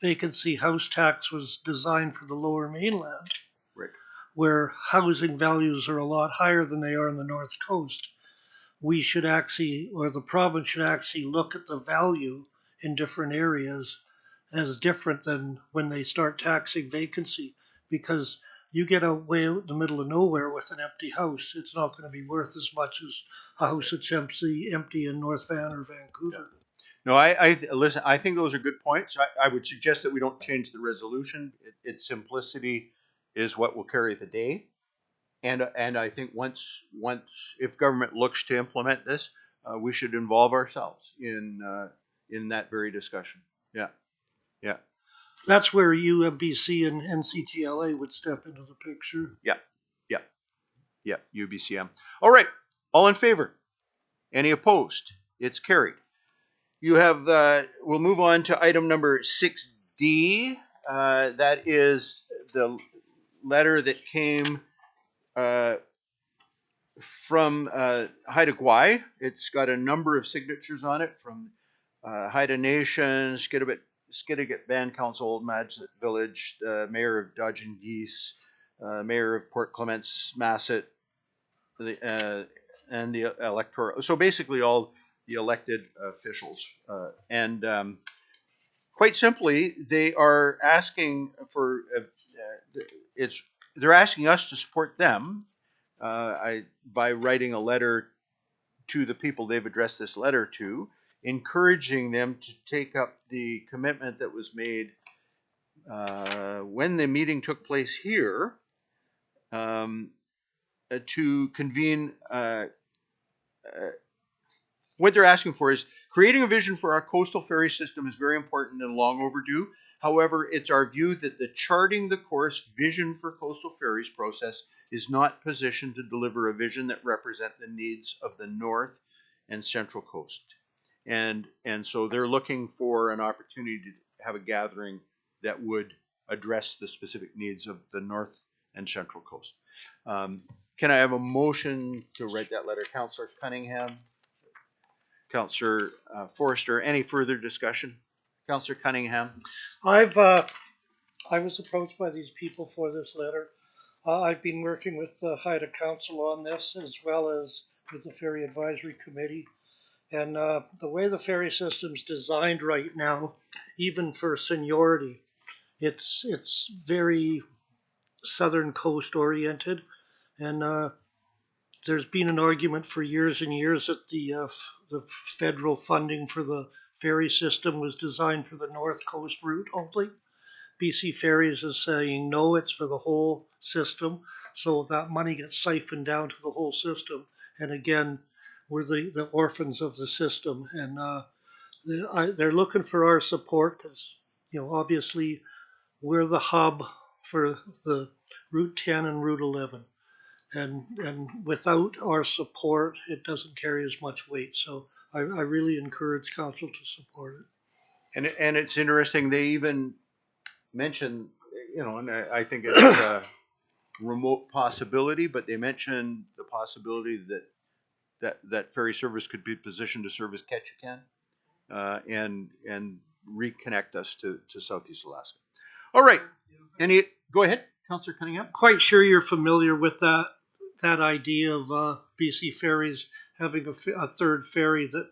vacancy house tax was designed for the Lower Mainland, right, where housing values are a lot higher than they are in the North Coast, we should actually, or the province should actually look at the value in different areas as different than when they start taxing vacancy. Because you get away out in the middle of nowhere with an empty house, it's not going to be worth as much as a house that's empty in North Van or Vancouver. No, listen, I think those are good points. I would suggest that we don't change the resolution. Its simplicity is what will carry the day. And I think once if government looks to implement this, we should involve ourselves in that very discussion. Yeah, yeah. That's where UMBC and NCGLA would step into the picture. Yeah, yeah, yeah. UBCM. All right. All in favor? Any opposed? It's carried. You have. We'll move on to item number 6D. That is the letter that came from Haida Gwaii. It's got a number of signatures on it from Haida Nation, Skidegate Band Council, Old Madset Village, the Mayor of Dodge and Geese, Mayor of Port Clements, Masset, and the electoral. So basically all the elected officials. And quite simply, they are asking for, they're asking us to support them by writing a letter to the people they've addressed this letter to, encouraging them to take up the commitment that was made when the meeting took place here, to convene. What they're asking for is Creating a vision for our coastal ferry system is very important and long overdue. However, it's our view that the charting the course vision for coastal ferries process is not positioned to deliver a vision that represent the needs of the North and Central Coast. And so they're looking for an opportunity to have a gathering that would address the specific needs of the North and Central Coast. Can I have a motion to write that letter? Councillor Cunningham, Councillor Forster, any further discussion? Councillor Cunningham? I was approached by these people for this letter. I've been working with the Haida Council on this, as well as with the Ferry Advisory Committee. And the way the ferry system's designed right now, even for seniority, it's very southern coast oriented. And there's been an argument for years and years that the federal funding for the ferry system was designed for the North Coast route only. BC Ferries is saying no, it's for the whole system. So that money gets siphoned down to the whole system. And again, we're the orphans of the system. And they're looking for our support because, obviously we're the hub for the Route 10 and Route 11. And without our support, it doesn't carry as much weight. So I really encourage council to support it. And it's interesting, they even mention, and I think it's a remote possibility, but they mentioned the possibility that ferry service could be positioned to serve as Ketchikan and reconnect us to Southeast Alaska. All right. Go ahead, Councillor Cunningham. Quite sure you're familiar with that idea of BC Ferries having a third ferry that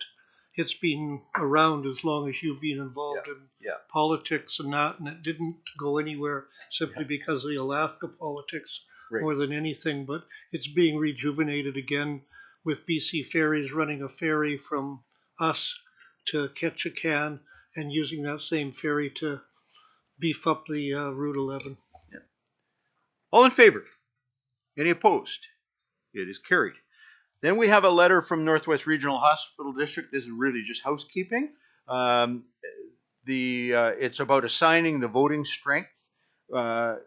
it's been around as long as you've been involved in politics and that, and it didn't go anywhere simply because of the Alaska politics more than anything. But it's being rejuvenated again with BC Ferries running a ferry from us to Ketchikan and using that same ferry to beef up the Route 11. Yeah. All in favor? Any opposed? It is carried. Then we have a letter from Northwest Regional Hospital District. This is really just housekeeping. It's about assigning the voting strength. The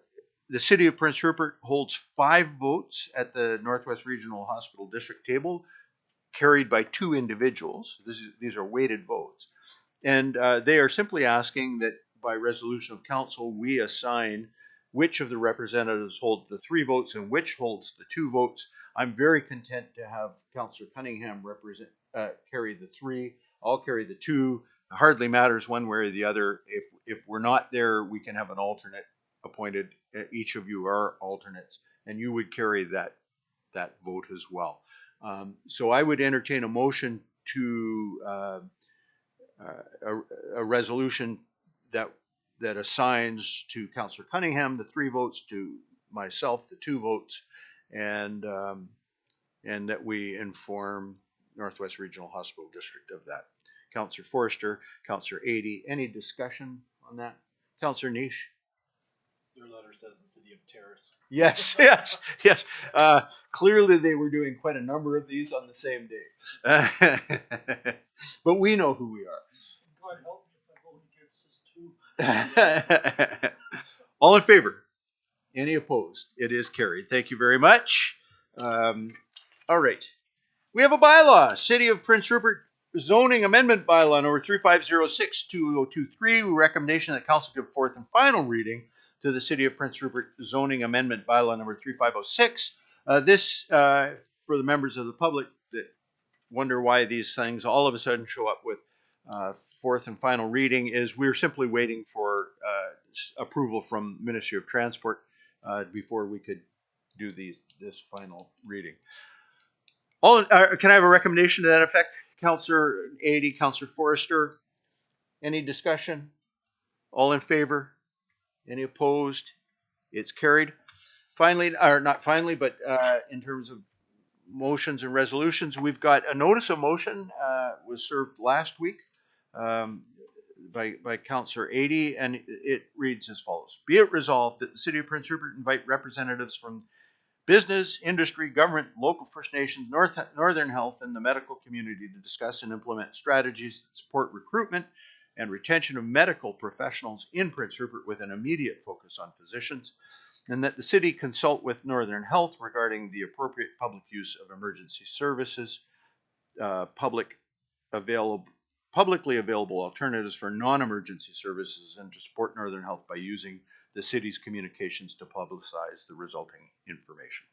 City of Prince Rupert holds 5 votes at the Northwest Regional Hospital District table, carried by 2 individuals. These are weighted votes. And they are simply asking that by resolution of council, we assign which of the representatives hold the 3 votes and which holds the 2 votes. I'm very content to have Councillor Cunningham carry the 3. I'll carry the 2. It hardly matters one way or the other. If we're not there, we can have an alternate appointed. Each of you are alternates, and you would carry that vote as well. So I would entertain a motion to a resolution that assigns to Councillor Cunningham the 3 votes, to myself the 2 votes, and that we inform Northwest Regional Hospital District of that. Councillor Forster, Councillor Adey, any discussion on that? Councillor Niche? Their letter says the City of Terrace. Yes. Clearly they were doing quite a number of these on the same day. But we know who we are. God help me if I vote against this too. All in favor? Any opposed? It is carried. Thank you very much. All right. We have a bylaw, City of Prince Rupert zoning amendment bylaw number 3506-2023. Recommendation that council give fourth and final reading to the City of Prince Rupert zoning amendment bylaw number 3506. This, for the members of the public that wonder why these things all of a sudden show up with fourth and final reading, is we're simply waiting for approval from Ministry of Transport before we could do this final reading. Can I have a recommendation to that effect? Councillor Adey, Councillor Forster, any discussion? All in favor? Any opposed? It's carried. Finally, or not finally, but in terms of motions and resolutions, we've got a notice of motion was served last week by Councillor Adey, and it reads as follows. Be it resolved that the City of Prince Rupert invite representatives from business, industry, government, local First Nations, Northern Health, and the medical community to discuss and implement strategies that support recruitment and retention of medical professionals in Prince Rupert with an immediate focus on physicians, and that the city consult with Northern Health regarding the appropriate public use of emergency services, publicly available alternatives for non-emergency services, and to support Northern Health by using the city's communications to publicize the resulting information.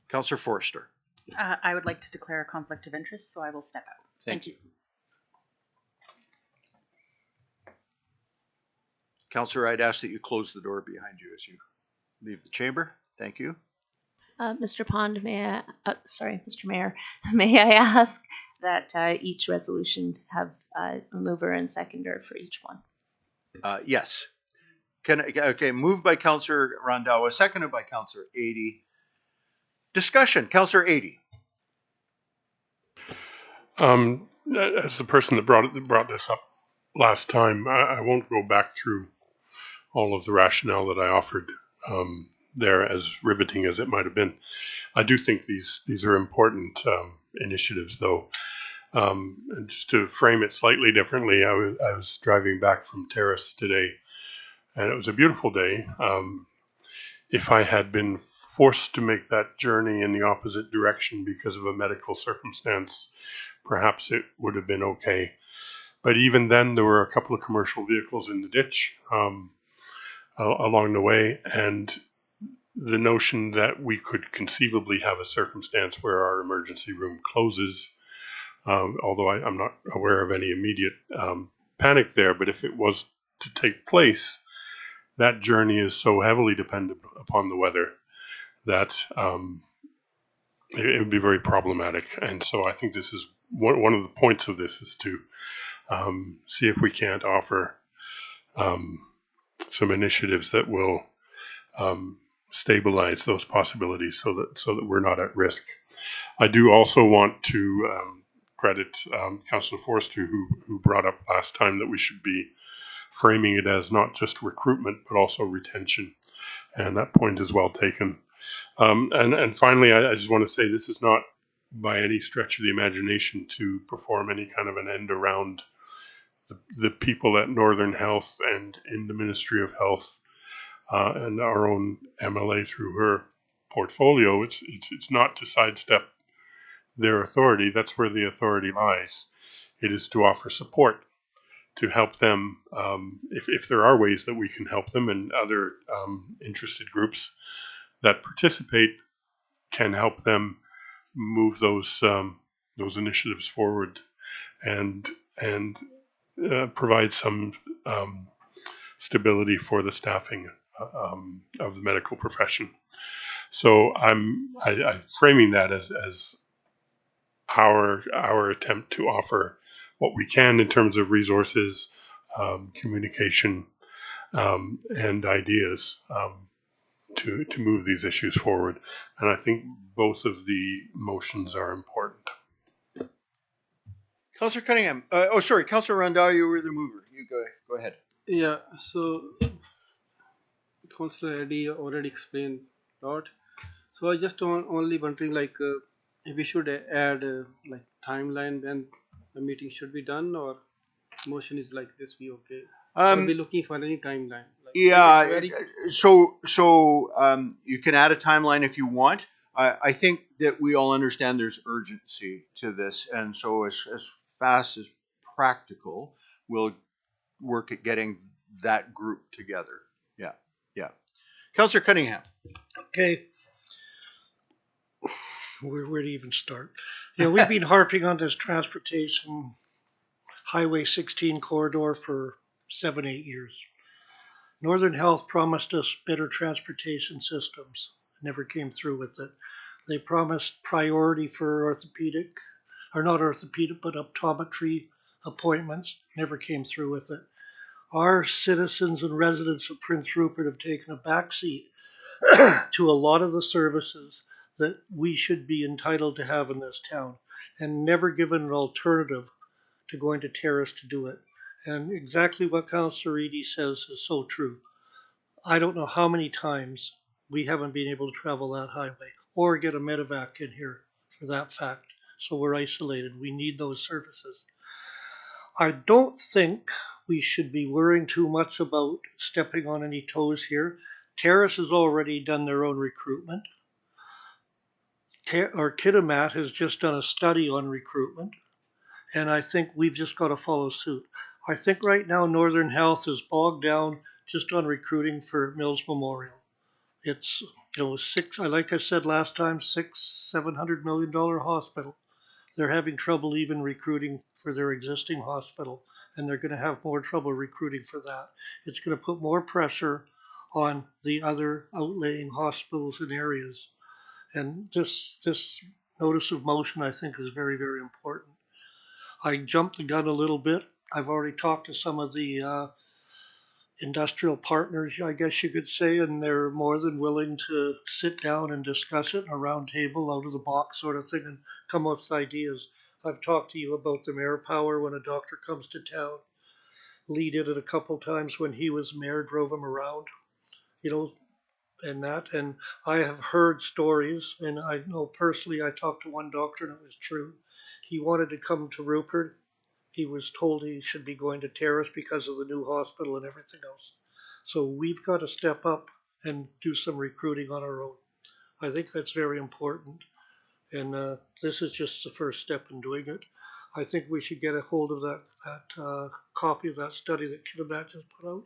Councillor Forster. I would like to declare a conflict of interest, so I will step out. Thank you. Councillor, I'd ask that you close the door behind you as you leave the chamber. Thank you. Mr. Pond, Mr. Mayor, may I ask that each resolution have a mover and seconder for each one? Yes. Okay, moved by Councillor Rondawa, seconded by Councillor Adie. Discussion, Councillor Adie. As the person that brought this up last time, I won't go back through all of the rationale that I offered there, as riveting as it might have been. I do think these are important initiatives, though. And just to frame it slightly differently, I was driving back from Terrace today, and it was a beautiful day. If I had been forced to make that journey in the opposite direction because of a medical circumstance, perhaps it would have been okay. But even then, there were a couple of commercial vehicles in the ditch along the way, and the notion that we could conceivably have a circumstance where our emergency room closes, although I'm not aware of any immediate panic there, but if it was to take place, that journey is so heavily dependent upon the weather that it would be very problematic. And so I think this is one of the points of this is to see if we can't offer some initiatives that will stabilize those possibilities so that we're not at risk. I do also want to credit Councillor Forster, who brought up last time that we should be framing it as not just recruitment but also retention, and that point is well taken. And finally, I just want to say this is not by any stretch of the imagination to perform any kind of an end around the people at Northern Health and in the Ministry of Health and our own MLA through her portfolio. It's not to sidestep their authority. That's where the authority lies. It is to offer support, to help them if there are ways that we can help them, and other interested groups that participate can help them move those initiatives forward and provide some stability for the staffing of the medical profession. So I'm framing that as our attempt to offer what we can in terms of resources, communication, and ideas to move these issues forward. And I think both of the motions are important. Councillor Cunningham. Councillor Rondawa, you were the mover. You go ahead. Yeah, so Councillor Eddy already explained a lot. So I just only wondering, if we should add timeline when the meeting should be done, or motion is like this be okay? Are we looking for any timeline? So you can add a timeline if you want. I think that we all understand there's urgency to this, and so as fast as practical, we'll work at getting that group together. Yeah. Councillor Cunningham. Okay. Where to even start? We've been harping on this transportation Highway 16 corridor for 7-8 years. Northern Health promised us better transportation systems. Never came through with it. They promised priority for not orthopedic, but optometry appointments. Never came through with it. Our citizens and residents of Prince Rupert have taken a backseat to a lot of the services that we should be entitled to have in this town, and never given an alternative to going to Terrace to do it. And exactly what Councillor Edie says is so true. I don't know how many times we haven't been able to travel that highway or get a medevac in here for that fact. So we're isolated. We need those services. I don't think we should be worrying too much about stepping on any toes here. Terrace has already done their own recruitment. Kitimat has just done a study on recruitment, and I think we've just got to follow suit. I think right now Northern Health is bogged down just on recruiting for Mills Memorial. It's, like I said last time, $700 million hospital. They're having trouble even recruiting for their existing hospital, and they're going to have more trouble recruiting for that. It's going to put more pressure on the other outlying hospitals and areas. And this notice of motion, I think, is very, very important. I jumped the gun a little bit. I've already talked to some of the industrial partners, I guess you could say, and they're more than willing to sit down and discuss it in a round table, out of the box sort of thing, and come up with ideas. I've talked to you about the mayor power when a doctor comes to town. Lee did it a couple times when he was mayor, drove him around, and that. And I have heard stories, and I know personally, I talked to one doctor and it was true. He wanted to come to Rupert. He was told he should be going to Terrace because of the new hospital and everything else. So we've got to step up and do some recruiting on our own. I think that's very important. And this is just the first step in doing it. I think we should get a hold of that copy of that study that Kitimat just put out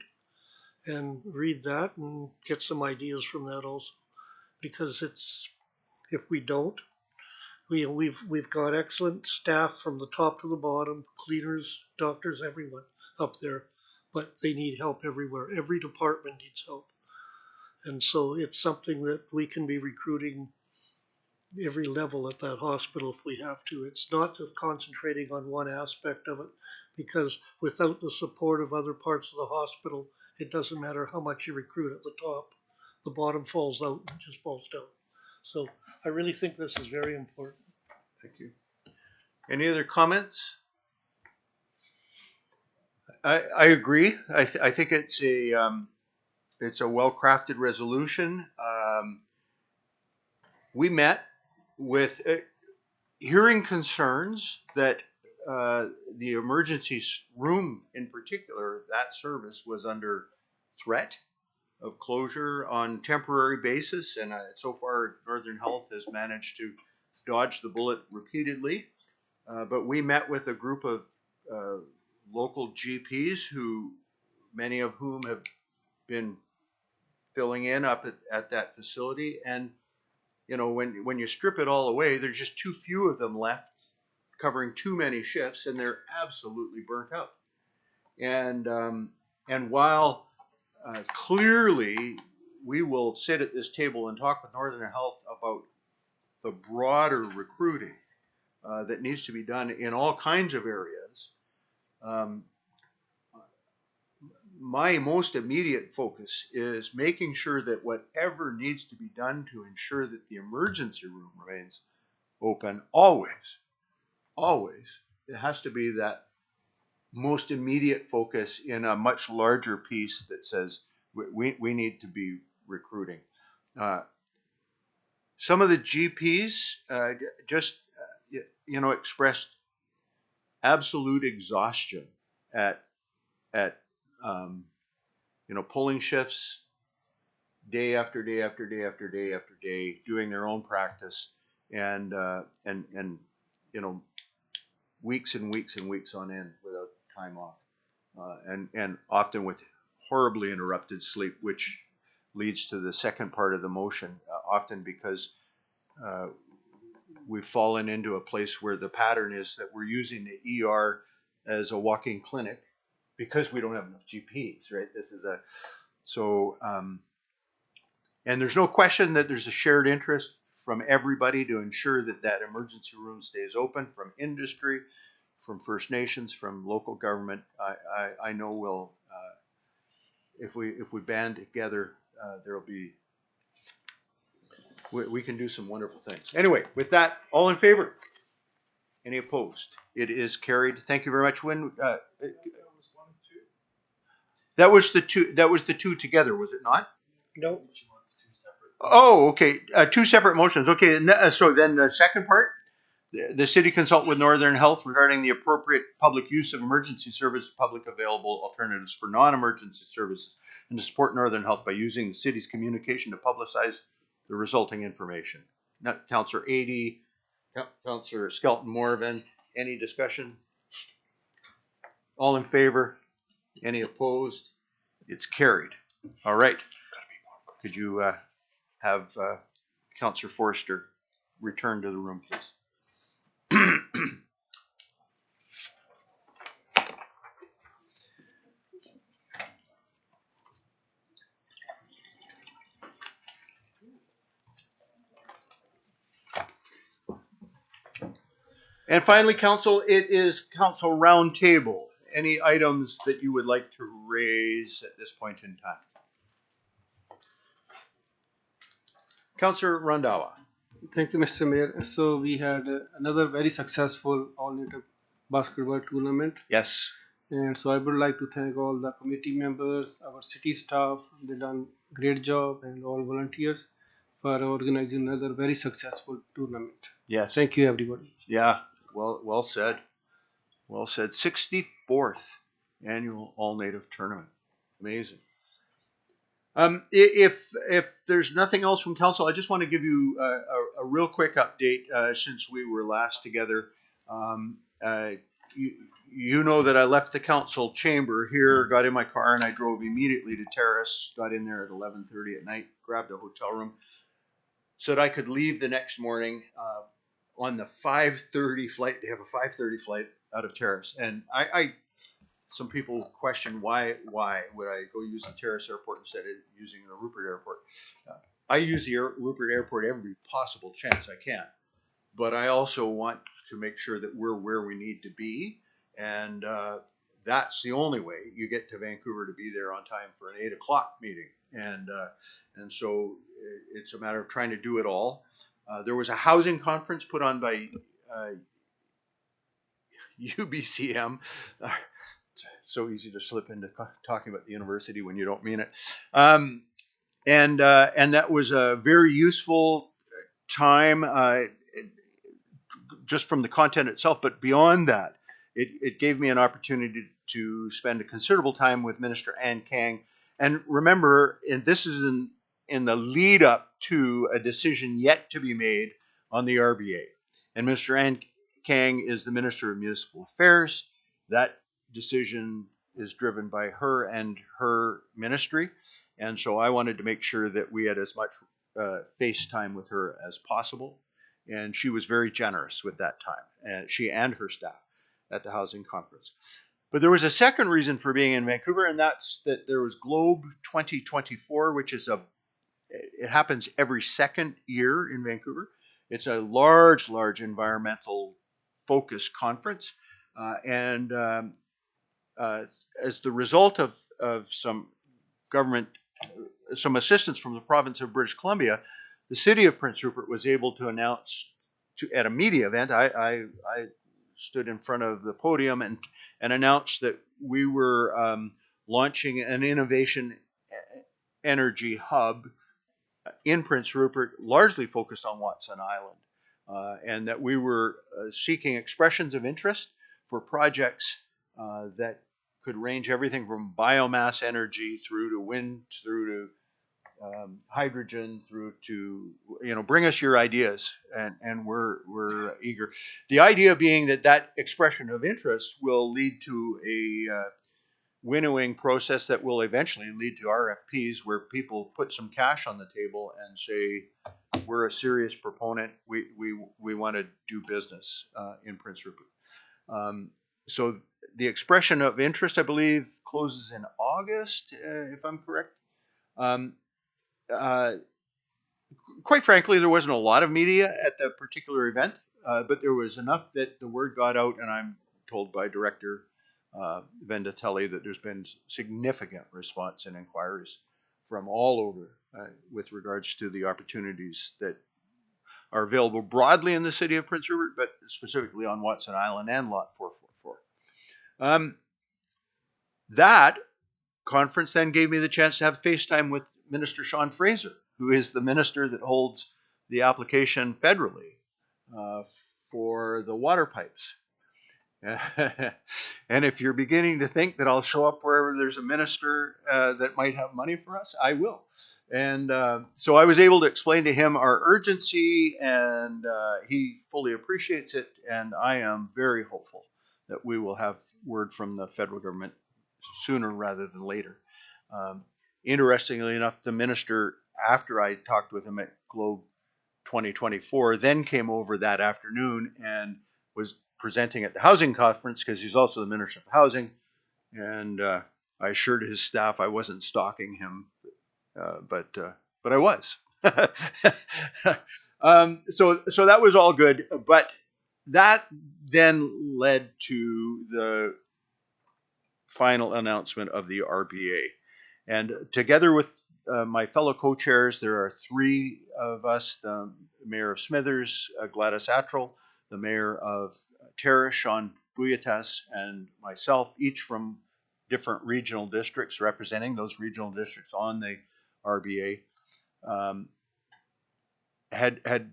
and read that and get some ideas from that also. Because if we don't, we've got excellent staff from the top to the bottom, cleaners, doctors, everyone up there, but they need help everywhere. Every department needs help. And so it's something that we can be recruiting every level at that hospital if we have to. It's not just concentrating on one aspect of it, because without the support of other parts of the hospital, it doesn't matter how much you recruit at the top. The bottom falls out and just falls down. So I really think this is very important. Thank you. Any other comments? I agree. I think it's a well-crafted resolution. We met with hearing concerns that the emergency room in particular, that service was under threat of closure on temporary basis, and so far Northern Health has managed to dodge the bullet repeatedly. But we met with a group of local GPs who, many of whom have been filling in up at that facility, and when you strip it all away, there's just too few of them left covering too many shifts, and they're absolutely burnt out. And while clearly we will sit at this table and talk with Northern Health about the broader recruiting that needs to be done in all kinds of areas, my most immediate focus is making sure that whatever needs to be done to ensure that the emergency room remains open always, it has to be that most immediate focus in a much larger piece that says we need to be recruiting. Some of the GPs just expressed absolute exhaustion at pulling shifts day after day after day after day after day, doing their own practice, and weeks and weeks and weeks on end without time off, and often with horribly interrupted sleep, which leads to the second part of the motion, often because we've fallen into a place where the pattern is that we're using the ER as a walk-in clinic because we don't have enough GPs, right? And there's no question that there's a shared interest from everybody to ensure that that emergency room stays open, from industry, from First Nations, from local government. I know we'll, if we band together, we can do some wonderful things. Anyway, with that, all in favor? Any opposed? It is carried. Thank you very much. That was the two together, was it not? No. Oh, okay. Two separate motions. Okay, so then the second part, the city consult with Northern Health regarding the appropriate public use of emergency service, public available alternatives for non-emergency services, and to support Northern Health by using the city's communication to publicize the resulting information. Now, Councillor Adey, Councillor Skelton Morvan, any discussion? All in favor? Any opposed? It's carried. All right. Could you have Councillor Forster return to the room, please? And finally, Council, it is Council Roundtable. Any items that you would like to raise at this point in time? Councillor Randhawa. Thank you, Mr. Mayor. So we had another very successful all-native basketball tournament. Yes. And so I would like to thank all the committee members, our city staff. They done great job, and all volunteers for organizing another very successful tournament. Yes. Thank you, everybody. Yeah. Well said. Well said. 64th annual all-native tournament. Amazing. If there's nothing else from council, I just want to give you a real quick update since we were last together. You know that I left the council chamber here, got in my car, and I drove immediately to Terrace. Got in there at 11:30 at night, grabbed a hotel room, so that I could leave the next morning on the 5:30 flight. They have a 5:30 flight out of Terrace, and I some people question why would I go use the Terrace Airport instead of using the Rupert Airport. I use the Rupert Airport every possible chance I can, but I also want to make sure that we're where we need to be, and that's the only way you get to Vancouver, to be there on time for an 8 o'clock meeting, and so it's a matter of trying to do it all. There was a housing conference put on by UBCM. So easy to slip into talking about the university when you don't mean it. And that was a very useful time, just from the content itself. But beyond that, it gave me an opportunity to spend a considerable time with Minister Ann Kang. And remember, and this is in the lead up to a decision yet to be made on the RBA. And Minister Ann Kang is the Minister of Municipal Affairs. That decision is driven by her and her ministry, and so I wanted to make sure that we had as much face time with her as possible, and she was very generous with that time, and she and her staff at the housing conference. But there was a second reason for being in Vancouver, and that's that there was Globe 2024, which is it happens every second year in Vancouver. It's a large environmental focused conference, and as the result of some government, some assistance from the province of British Columbia, the city of Prince Rupert was able to announce at a media event. I stood in front of the podium and announced that we were launching an innovation energy hub in Prince Rupert, largely focused on Watson Island, and that we were seeking expressions of interest for projects that could range everything from biomass energy through to wind, through to hydrogen, through to, bring us your ideas, and we're eager. The idea being that expression of interest will lead to a winnowing process that will eventually lead to RFPs, where people put some cash on the table and say, we're a serious proponent, we want to do business in Prince Rupert. So the expression of interest, I believe, closes in August, if I'm correct. Quite frankly, there wasn't a lot of media at the particular event, but there was enough that the word got out, and I'm told by Director Vendatelli that there's been significant response and inquiries from all over with regards to the opportunities that are available broadly in the city of Prince Rupert, but specifically on Watson Island and Lot 444. That conference then gave me the chance to have FaceTime with Minister Sean Fraser, who is the minister that holds the application federally for the water pipes. And if you're beginning to think that I'll show up wherever there's a minister that might have money for us, I will. And so I was able to explain to him our urgency, and he fully appreciates it. And I am very hopeful that we will have word from the federal government sooner rather than later. Interestingly enough, the minister, after I talked with him at Globe 2024, then came over that afternoon and was presenting at the housing conference, because he's also the Minister of Housing. And I assured his staff I wasn't stalking him, but I was. So that was all good. But that then led to the final announcement of the RBA. And together with my fellow co-chairs, there are three of us: the Mayor of Smithers, Gladys Attrell, the Mayor of Terrace, Sean Buyatas, and myself, each from different regional districts, representing those regional districts on the RBA, had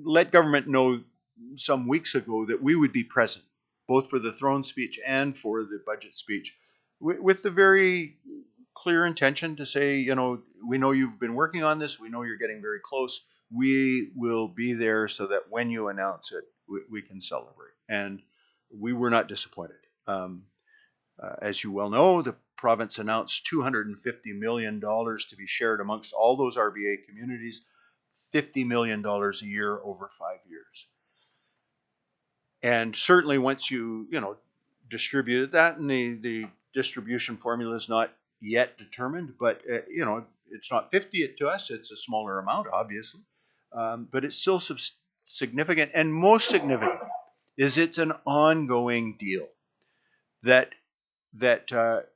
let government know some weeks ago that we would be present, both for the throne speech and for the budget speech, with the very clear intention to say, we know you've been working on this, we know you're getting very close, we will be there so that when you announce it, we can celebrate. And we were not disappointed. As you well know, the province announced $250 million to be shared amongst all those RBA communities, $50 million a year over 5 years. And certainly once you distributed that, and the distribution formula is not yet determined, but it's not 50 to us, it's a smaller amount, obviously. But it's still significant, and most significant is it's an ongoing deal that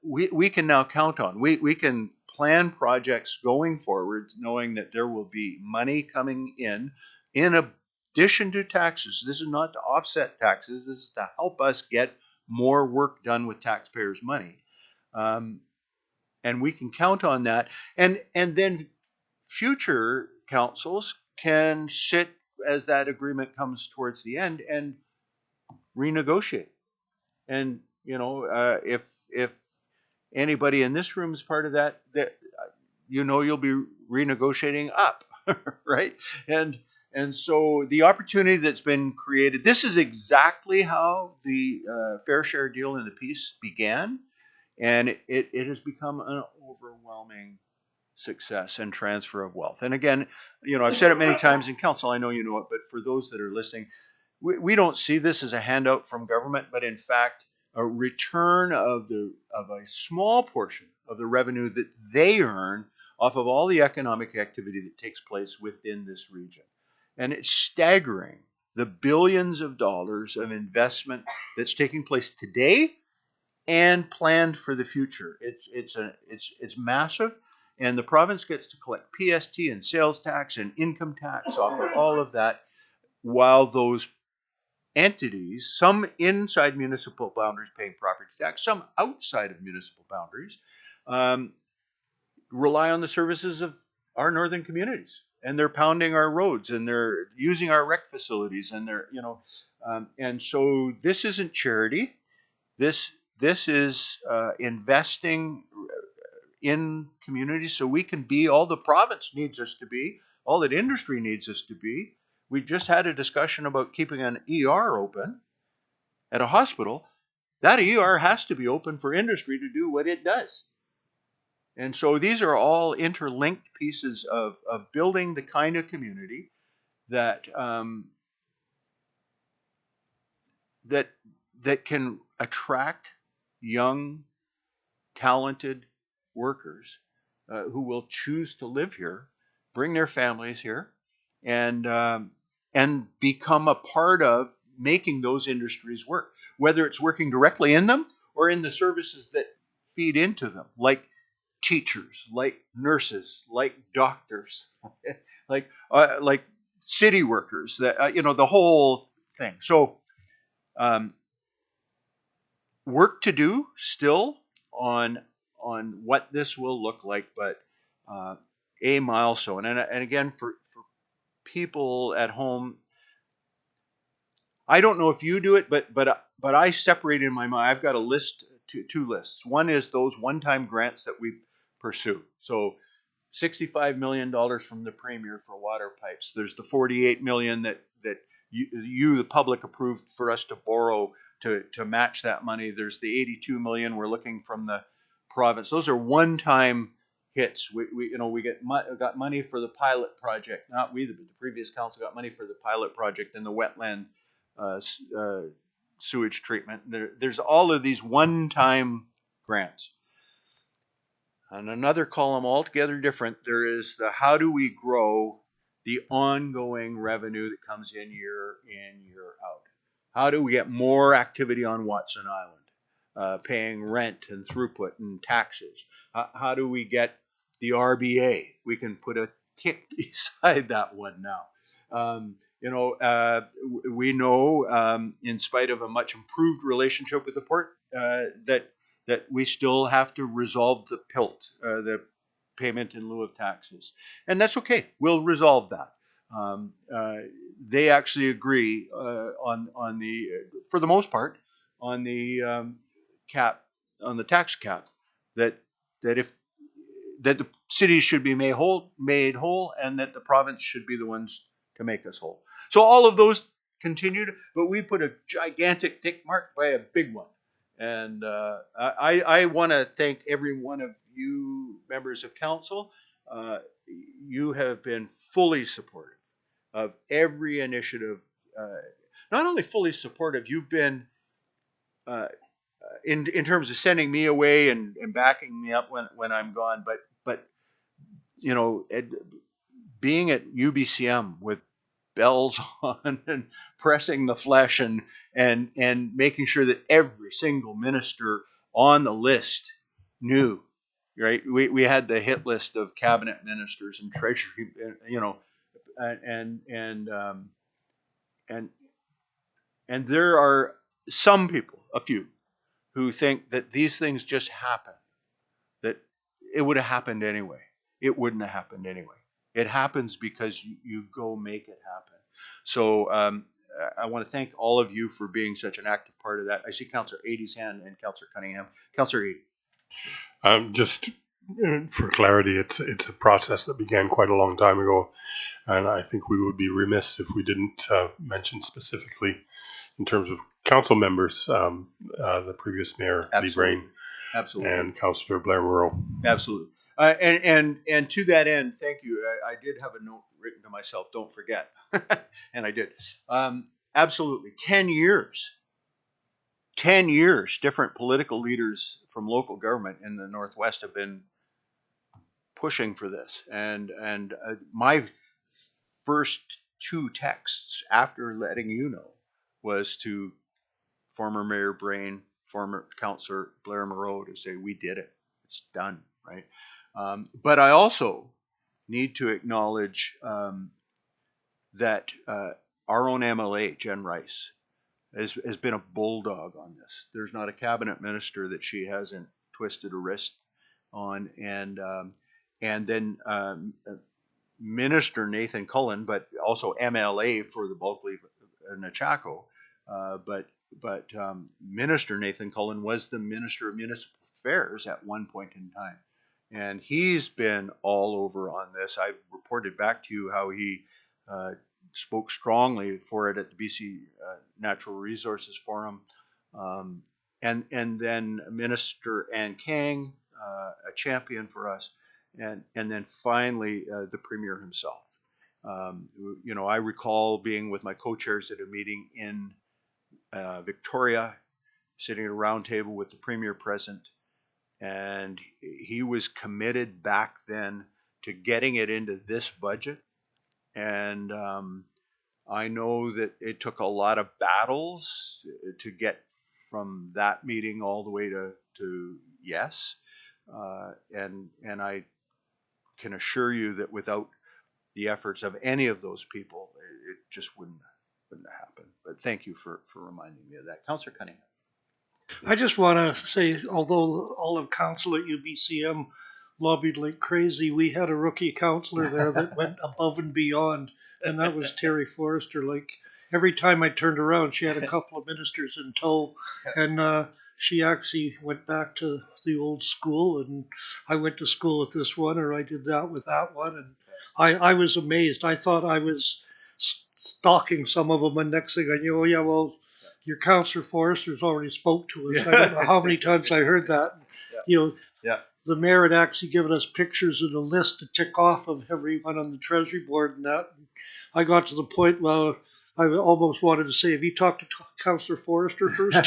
we can now count on. We can plan projects going forward, knowing that there will be money coming in addition to taxes. This is not to offset taxes. This is to help us get more work done with taxpayers' money. And we can count on that. And then future councils can sit as that agreement comes towards the end and renegotiate. And if anybody in this room is part of that, you'll be renegotiating up, right? And so the opportunity that's been created, this is exactly how the fair share deal in the peace began, and it has become an overwhelming success and transfer of wealth. And again, I've said it many times in council, I know you know it, but for those that are listening, we don't see this as a handout from government, but in fact, a return of a small portion of the revenue that they earn off of all the economic activity that takes place within this region. And it's staggering, the billions of dollars of investment that's taking place today and planned for the future. It's massive, and the province gets to collect PST and sales tax and income tax off of all of that, while those entities, some inside municipal boundaries paying property tax, some outside of municipal boundaries, rely on the services of our northern communities. And they're pounding our roads, and they're using our rec facilities, and they're, and so this isn't charity. This is investing in communities so we can be all the province needs us to be, all that industry needs us to be. We just had a discussion about keeping an ER open at a hospital. That ER has to be open for industry to do what it does. And so these are all interlinked pieces of building the kind of community that that can attract young, talented workers who will choose to live here, bring their families here, and become a part of making those industries work, whether it's working directly in them or in the services that feed into them, like teachers, like nurses, like doctors, like city workers, that the whole thing. So work to do still on what this will look like, but a milestone. And again, for people at home, I don't know if you do it, but I separate in my mind. I've got a list, two lists. One is those one-time grants that we pursue. So $65 million from the Premier for water pipes. There's the $48 million that you, the public, approved for us to borrow to match that money. There's the $82 million we're looking from the province. Those are one-time hits. We got money for the pilot project. Not we, the previous council got money for the pilot project in the wetland sewage treatment. There's all of these one-time grants. On another column altogether different, there is the how do we grow the ongoing revenue that comes in, year out. How do we get more activity on Watson Island, paying rent and throughput and taxes? How do we get the RBA? We can put a tick beside that one now. We know, in spite of a much improved relationship with the port, that we still have to resolve the PILT, the payment in lieu of taxes. And that's okay. We'll resolve that. They actually agree on the, for the most part, on the cap, on the tax cap, that the cities should be made whole, and that the province should be the ones to make us whole. So all of those continued, but we put a gigantic tick mark by a big one. And I want to thank every one of you members of council. You have been fully supportive of every initiative. Not only fully supportive, you've been in terms of sending me away and backing me up when I'm gone. But being at UBCM with bells on and pressing the flesh and making sure that every single minister on the list knew, right? We had the hit list of cabinet ministers and treasury, and there are some people, a few, who think that these things just happen, that it would have happened anyway. It wouldn't have happened anyway. It happens because you go make it happen. So I want to thank all of you for being such an active part of that. I see Councillor Adie's hand and Councillor Cunningham. Councillor Adie. Just for clarity, it's a process that began quite a long time ago, and I think we would be remiss if we didn't mention specifically, in terms of council members, the previous mayor, Lee Brain, absolutely, and Councillor Blair Moreau. Absolutely. And to that end, thank you. I did have a note written to myself, don't forget. And I did. Absolutely. 10 years, different political leaders from local government in the Northwest have been pushing for this. And my first two texts after letting you know was to former Mayor Brain, former Councillor Blair Moreau, to say, we did it. It's done, right? But I also need to acknowledge that our own MLA, Jen Rice, has been a bulldog on this. There's not a cabinet minister that she hasn't twisted a wrist on. And then Minister Nathan Cullen, but also MLA for the Bulkley Nechako. But Minister Nathan Cullen was the Minister of Municipal Affairs at one point in time. And he's been all over on this. I reported back to you how he spoke strongly for it at the BC Natural Resources Forum. And then Minister Ann Kang, a champion for us. And then finally, the Premier himself. I recall being with my co-chairs at a meeting in Victoria, sitting at a round table with the Premier present. And he was committed back then to getting it into this budget. And I know that it took a lot of battles to get from that meeting all the way to yes. And I can assure you that without the efforts of any of those people, it just wouldn't happen. But thank you for reminding me of that. Councillor Cunningham. I just want to say, although all of council at UBCM lobbied like crazy. We had a rookie counselor there that went above and beyond, and that was Terry Forrester. Like every time I turned around, she had a couple of ministers in tow, and she actually went back to the old school, and I went to school with this one, or I did that with that one, and I was amazed. I thought I was stalking some of them, and next thing I knew, oh yeah, well, your counselor Forrester's already spoke to us. I don't know how many times I heard that. You know, the mayor had actually given us pictures of the list to tick off of everyone on the treasury board and that. And I got to the point, well, I almost wanted to say, have you talked to Councillor Forrester first?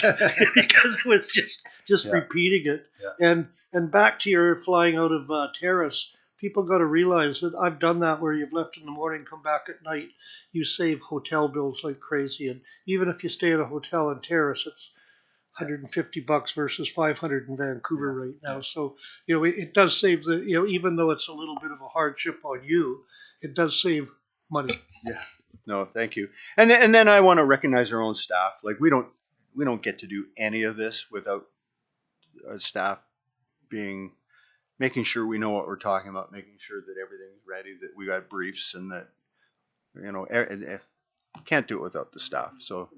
Because it was just repeating it. And back to your flying out of Terrace, people got to realize that I've done that where you've left in the morning, come back at night. You save hotel bills like crazy. And even if you stay at a hotel in Terrace, it's $150 versus $500 in Vancouver right now. So, you know, it does save the, you know, even though it's a little bit of a hardship on you, it does save money. Yeah. No, thank you. And then I want to recognize our own staff. Like we don't get to do any of this without staff making sure we know what we're talking about, making sure that everything's ready, that we got briefs, and that can't do it without the staff. So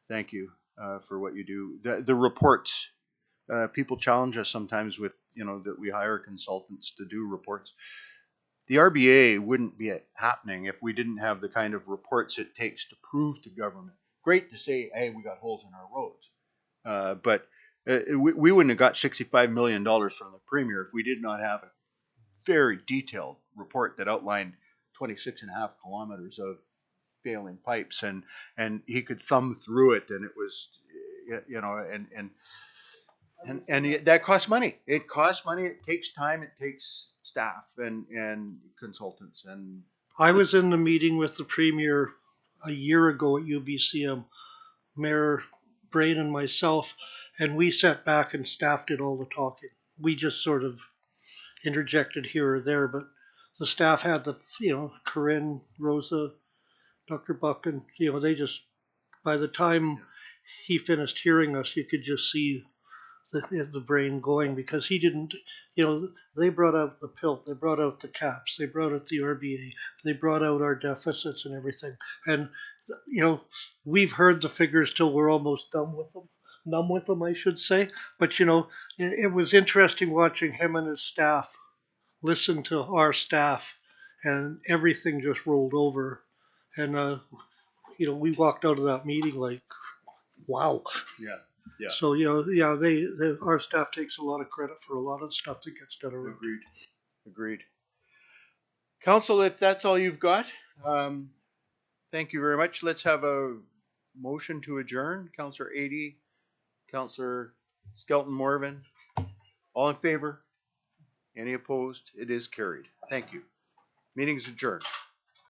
thank you for what you do. The reports, people challenge us sometimes with that we hire consultants to do reports. The RBA wouldn't be happening if we didn't have the kind of reports it takes to prove to government. Great to say, hey, we got holes in our roads, but we wouldn't have got $65 million from the Premier if we did not have a very detailed report that outlined 26.5 kilometers of failing pipes, and he could thumb through it, and it was, and that costs money. It costs money. It takes time. It takes staff and consultants. And I was in the meeting with the Premier a year ago at UBCM, Mayor Brain and myself, and we sat back and staff did all the talking. We just sort of interjected here or there, but the staff had Corinne, Rosa, Dr. Buck, and they just, by the time he finished hearing us, you could just see the brain going, because he didn't, they brought out the PILT, they brought out the caps, they brought out the RBA, they brought out our deficits and everything. And, we've heard the figures till we're almost numb with them, I should say. But, it was interesting watching him and his staff listen to our staff, and everything just rolled over. And, we walked out of that meeting like, wow. Yeah. Yeah. So our staff takes a lot of credit for a lot of stuff that gets done around. Agreed. Council, if that's all you've got, thank you very much. Let's have a motion to adjourn. Councillor Adey, Councillor Skelton Morven, all in favor? Any opposed? It is carried. Thank you. Meeting's adjourned.